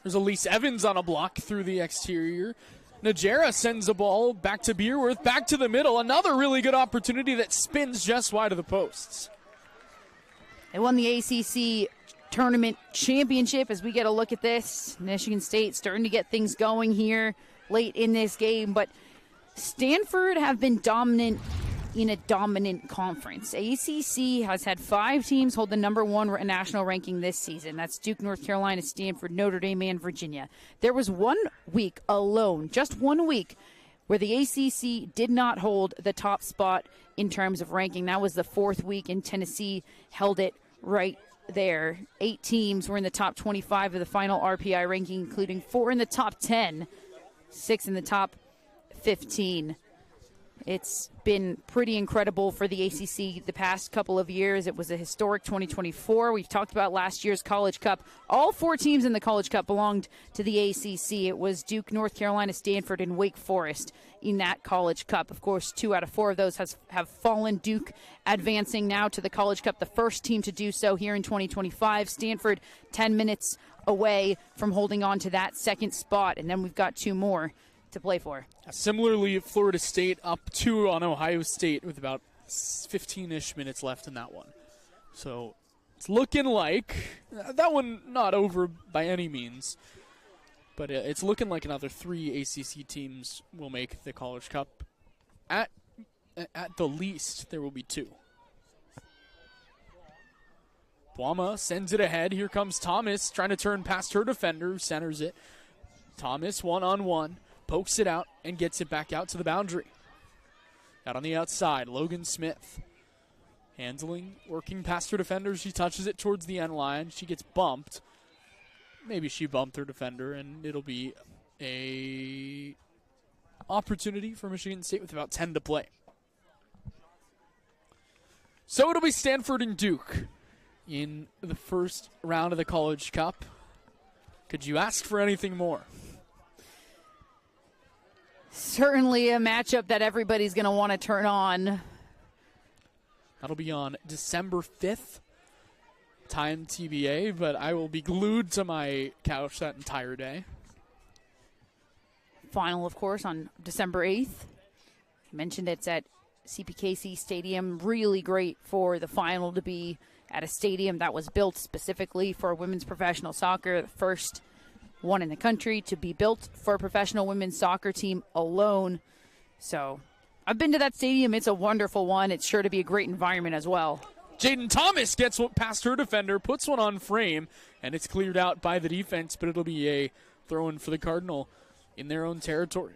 There's Elise Evans on a block through the exterior. Najera sends the ball back to Beerworth, back to the middle. Another really good opportunity that spins just wide of the posts. They won the ACC tournament championship. As we get a look at this, Michigan State starting to get things going here late in this game, but Stanford have been dominant in a dominant conference. ACC has had 5 teams hold the #1 national ranking this season. That's Duke, North Carolina, Stanford, Notre Dame, and Virginia. There was 1 week alone, just 1 week, where the ACC did not hold the top spot in terms of ranking. That was the 4th week, and Tennessee held it right there. 8 teams were in the top 25 of the final RPI ranking, including 4 in the top 10, 6 in the top 15. It's been pretty incredible for the ACC the past couple of years. It was a historic 2024. We've talked about last year's College Cup. All 4 teams in the College Cup belonged to the ACC. It was Duke, North Carolina, Stanford, and Wake Forest in that College Cup. Of course, 2 out of 4 of those have fallen. Duke advancing now to the College Cup, the first team to do so here in 2025. Stanford 10 minutes away from holding on to that second spot, and then we've got 2 more to play for. Similarly, Florida State up 2 on Ohio State with about 15-ish minutes left in that one. So it's looking like that one not over by any means, but it's looking like another 3 ACC teams will make the College Cup. At the least, there will be 2. Boima sends it ahead. Here comes Thomas trying to turn past her defender, centers it. Thomas one-on-one. Pokes it out and gets it back out to the boundary. Out on the outside, Logan Smith. Handling, working past her defender. She touches it towards the end line. She gets bumped. Maybe she bumped her defender, and it'll be a opportunity for Michigan State with about 10 to play. So it'll be Stanford and Duke in the first round of the College Cup. Could you ask for anything more? Certainly a matchup that everybody's going to want to turn on. That'll be on December 5th. Time TBA, but I will be glued to my couch that entire day. Final, of course, on December 8th. You mentioned it's at CPKC Stadium. Really great for the final to be at a stadium that was built specifically for women's professional soccer. The first one in the country, to be built for a professional women's soccer team alone. So I've been to that stadium. It's a wonderful one. It's sure to be a great environment as well. Jaden Thomas gets past her defender, puts one on frame, and it's cleared out by the defense, but it'll be a throw-in for the Cardinal in their own territory.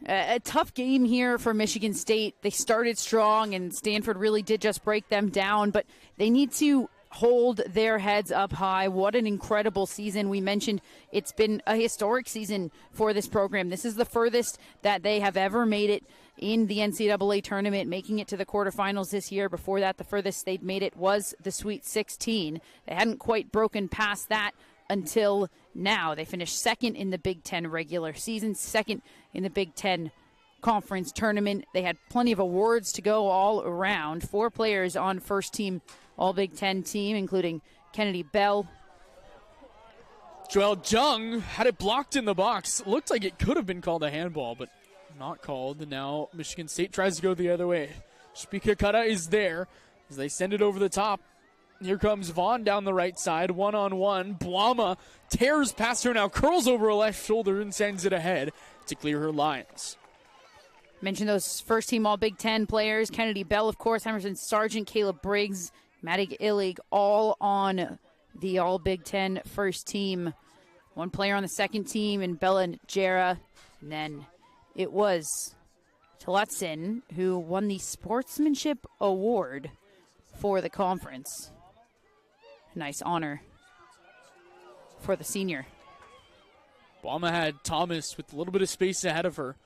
A tough game here for Michigan State. They started strong, and Stanford really did just break them down, but they need to hold their heads up high. What an incredible season. We mentioned it's been a historic season for this program. This is the furthest that they have ever made it in the NCAA tournament, making it to the quarterfinals this year. Before that, the furthest they'd made it was the Sweet 16. They hadn't quite broken past that until now. They finished second in the Big Ten regular season, second in the Big Ten conference tournament. They had plenty of awards to go all around. 4 players on first team All Big Ten team, including Kennedy Bell. Joelle Jung had it blocked in the box. Looked like it could have been called a handball, but not called. And now Michigan State tries to go the other way. Shpika Kutta is there as they send it over the top. Here comes Vaughn down the right side, one-on-one. Blama tears past her now, curls over her left shoulder and sends it ahead to clear her lines. Mentioned those first-team All-Big Ten players. Kennedy Bell, of course, Emerson Sargent, Caleb Briggs, Maddie Illig, all on the All-Big Ten first team. One player on the second team, and Bella Jera. And then it was Tillotson who won the Sportsmanship Award for the conference. Nice honor for the senior. Blama had Thomas with a little bit of space ahead of her.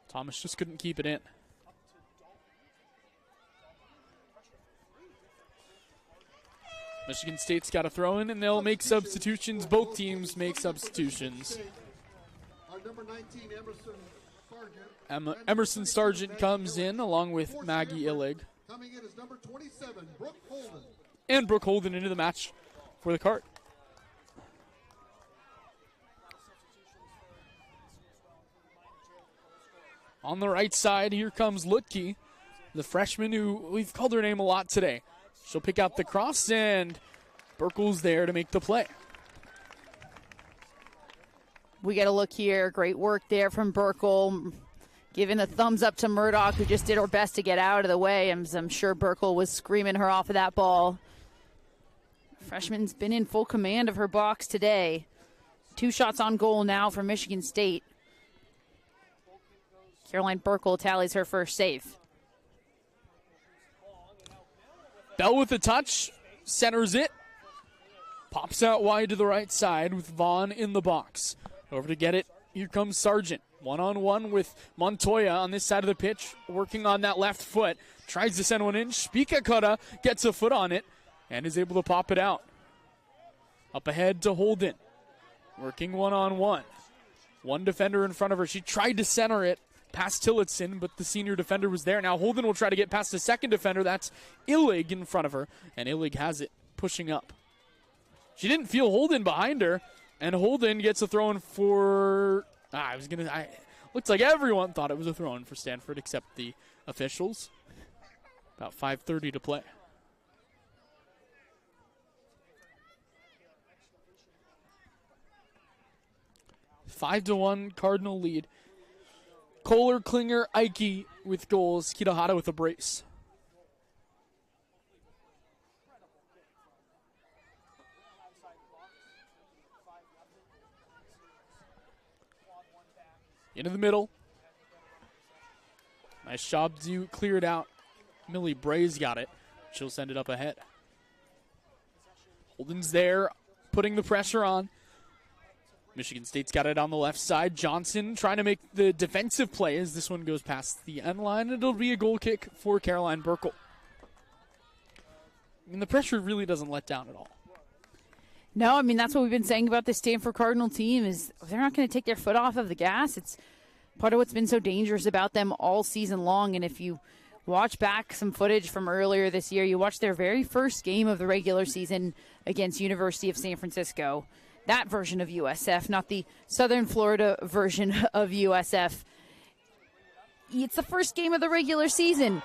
Thomas just couldn't keep it in. Michigan State's got to throw in, and they'll make substitutions. Both teams make substitutions. Emerson Sargent comes in along with Maggie Illig. Coming in is number 27, Brooke Holden. And Brooke Holden into the match for the Cart. On the right side, here comes Lutke, the freshman who we've called her name a lot today. She'll pick out the cross, and Burkle's there to make the play. We get a look here. Great work there from Burkle. Giving the thumbs up to Murdoch, who just did her best to get out of the way. I'm sure Burkle was screaming her off of that ball. Freshman's been in full command of her box today. 2 shots on goal now for Michigan State. Caroline Burkle tallies her first save. Bell with the touch, centers it. Pops out wide to the right side with Vaughn in the box. Over to get it, here comes Sargent. One-on-one with Montoya on this side of the pitch, working on that left foot. Tries to send one in. Shpika Kutta gets a foot on it and is able to pop it out. Up ahead to Holden. Working one-on-one. One defender in front of her. She tried to center it past Tillotson, but the senior defender was there. Now Holden will try to get past the second defender. That's Illig in front of her, and Illig has it pushing up. She didn't feel Holden behind her, and Holden gets a throw-in for... looks like everyone thought it was a throw-in for Stanford except the officials. About 5:30 to play. Five to 1 Cardinal lead. Kohler, Klinger, Ike with goals. Kitahara with a brace. Into the middle. Nice job to clear it out. Millie Bray's got it. She'll send it up ahead. Holden's there, putting the pressure on. Michigan State's got it on the left side. Johnson trying to make the defensive play as this one goes past the end line. It'll be a goal kick for Caroline Burkle. I mean, the pressure really doesn't let down at all. No, I mean, that's what we've been saying about the Stanford Cardinal team is they're not going to take their foot off of the gas. It's part of what's been so dangerous about them all season long. And if you watch back some footage from earlier this year, you watch their very first game of the regular season against University of San Francisco. That version of USF, not the Southern Florida version of USF. It's the first game of the regular season.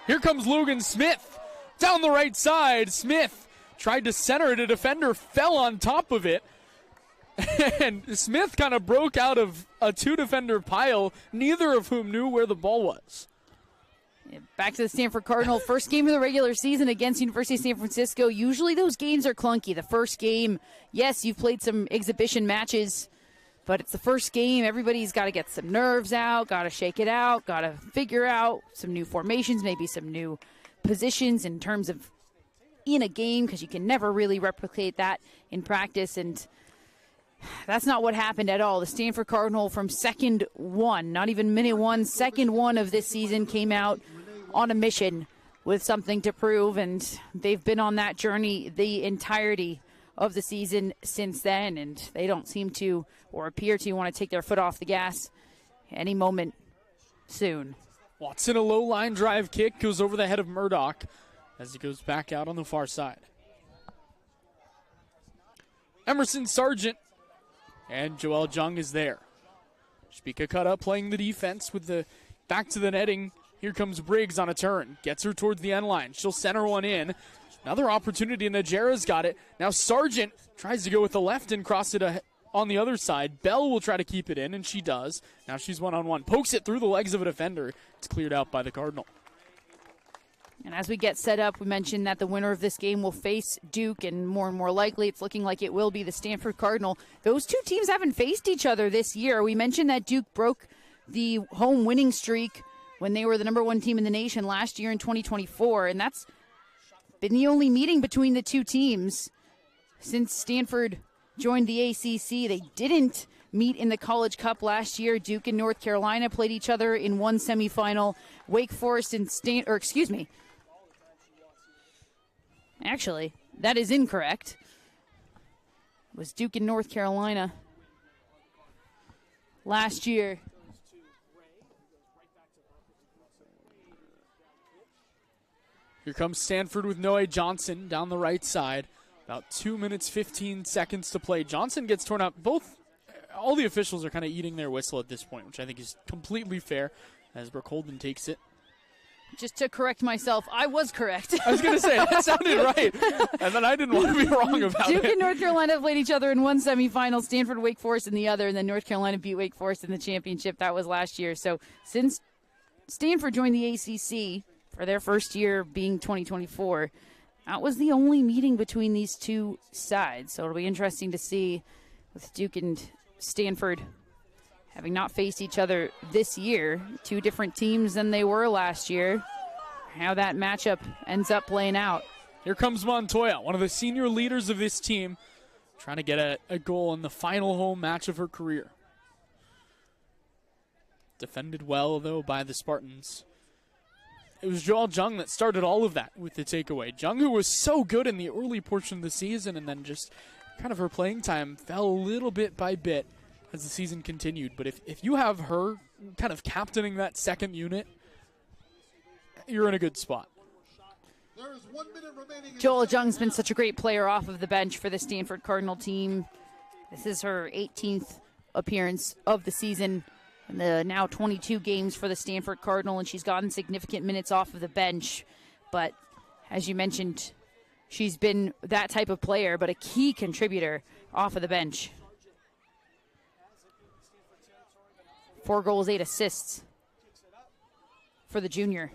Here comes Logan Smith. Down the right side, Smith tried to center it. A defender fell on top of it. And Smith kind of broke out of a 2-defender pile, neither of whom knew where the ball was. Back to the Stanford Cardinal. First game of the regular season against University of San Francisco. Usually those games are clunky. The first game, yes, you've played some exhibition matches, but it's the first game. Everybody's got to get some nerves out, got to shake it out, got to figure out some new formations, maybe some new positions in terms of in a game, because you can never really replicate that in practice, and that's not what happened at all. The Stanford Cardinal from second one, not even minute one, second one of this season came out on a mission with something to prove, and they've been on that journey the entirety of the season since then, and they don't seem to or appear to want to take their foot off the gas any moment soon. Watson, a low line drive kick, goes over the head of Murdoch as he goes back out on the far side. Emerson Sargent and Joelle Jung is there. Shpika cut up playing the defense with the back to the netting. Here comes Briggs on a turn. Gets her towards the end line. She'll center one in. Another opportunity, and Najera's got it. Now Sargent tries to go with the left and cross it on the other side. Bell will try to keep it in, and she does. Now she's one-on-one. Pokes it through the legs of a defender. It's cleared out by the Cardinal. And as we get set up, we mentioned that the winner of this game will face Duke, and more likely it's looking like it will be the Stanford Cardinal. Those two teams haven't faced each other this year. We mentioned that Duke broke the home winning streak when they were the number one team in the nation last year in 2024, and that's been the only meeting between the two teams since Stanford joined the ACC. They didn't meet in the College Cup last year. Duke and North Carolina played each other in one semifinal. Wake Forest and Actually, that is incorrect. It was Duke and North Carolina last year. Here comes Stanford with Noe Johnson down the right side. About 2 minutes, 15 seconds to play. Johnson gets torn up. All the officials are kind of eating their whistle at this point, which I think is completely fair, as Brooke Holden takes it. Just to correct myself, I was correct. I was going to say, that sounded right. And then I didn't want to be wrong about Duke it. and North Carolina played each other in one semifinal, Stanford, Wake Forest in the other, and then North Carolina beat Wake Forest in the championship. That was last year. So since Stanford joined the ACC for their first year being 2024, that was the only meeting between these two sides. So it'll be interesting to see with Duke and Stanford having not faced each other this year, two different teams than they were last year, how that matchup ends up playing out. Here comes Montoya, one of the senior leaders of this team, trying to get a goal in the final home match of her career. Defended well, though, by the Spartans. It was Joelle Jung that started all of that with the takeaway. Jung, who was so good in the early portion of the season, and then just kind of her playing time fell a little bit by bit as the season continued. But if you have her kind of captaining that second unit, you're in a good spot. There is 1 minute remaining. Joelle Jung's been such a great player off of the bench for the Stanford Cardinal team. This is her 18th appearance of the season in the now 22 games for the Stanford Cardinal, and she's gotten significant minutes off of the bench. But as you mentioned, she's been that type of player, but a key contributor off of the bench. 4 goals, 8 assists for the junior.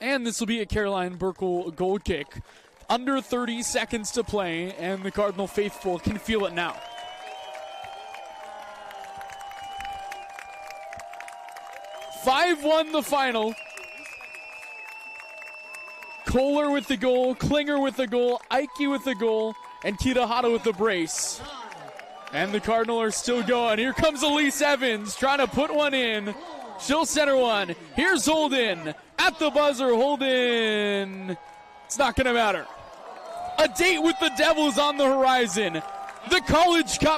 And this will be a Caroline Burkle goal kick. Under 30 seconds to play, and the Cardinal faithful can feel it now. "5-1 the final. Kohler with the goal, Klinger with the goal, Ike with the goal, and Kitahara with the brace. And the Cardinal are still going. Here comes Elise Evans trying to put one in. She'll center one. Here's Holden at the buzzer. Holden. It's not going to matter. A date with the Devils on the horizon. The College Cup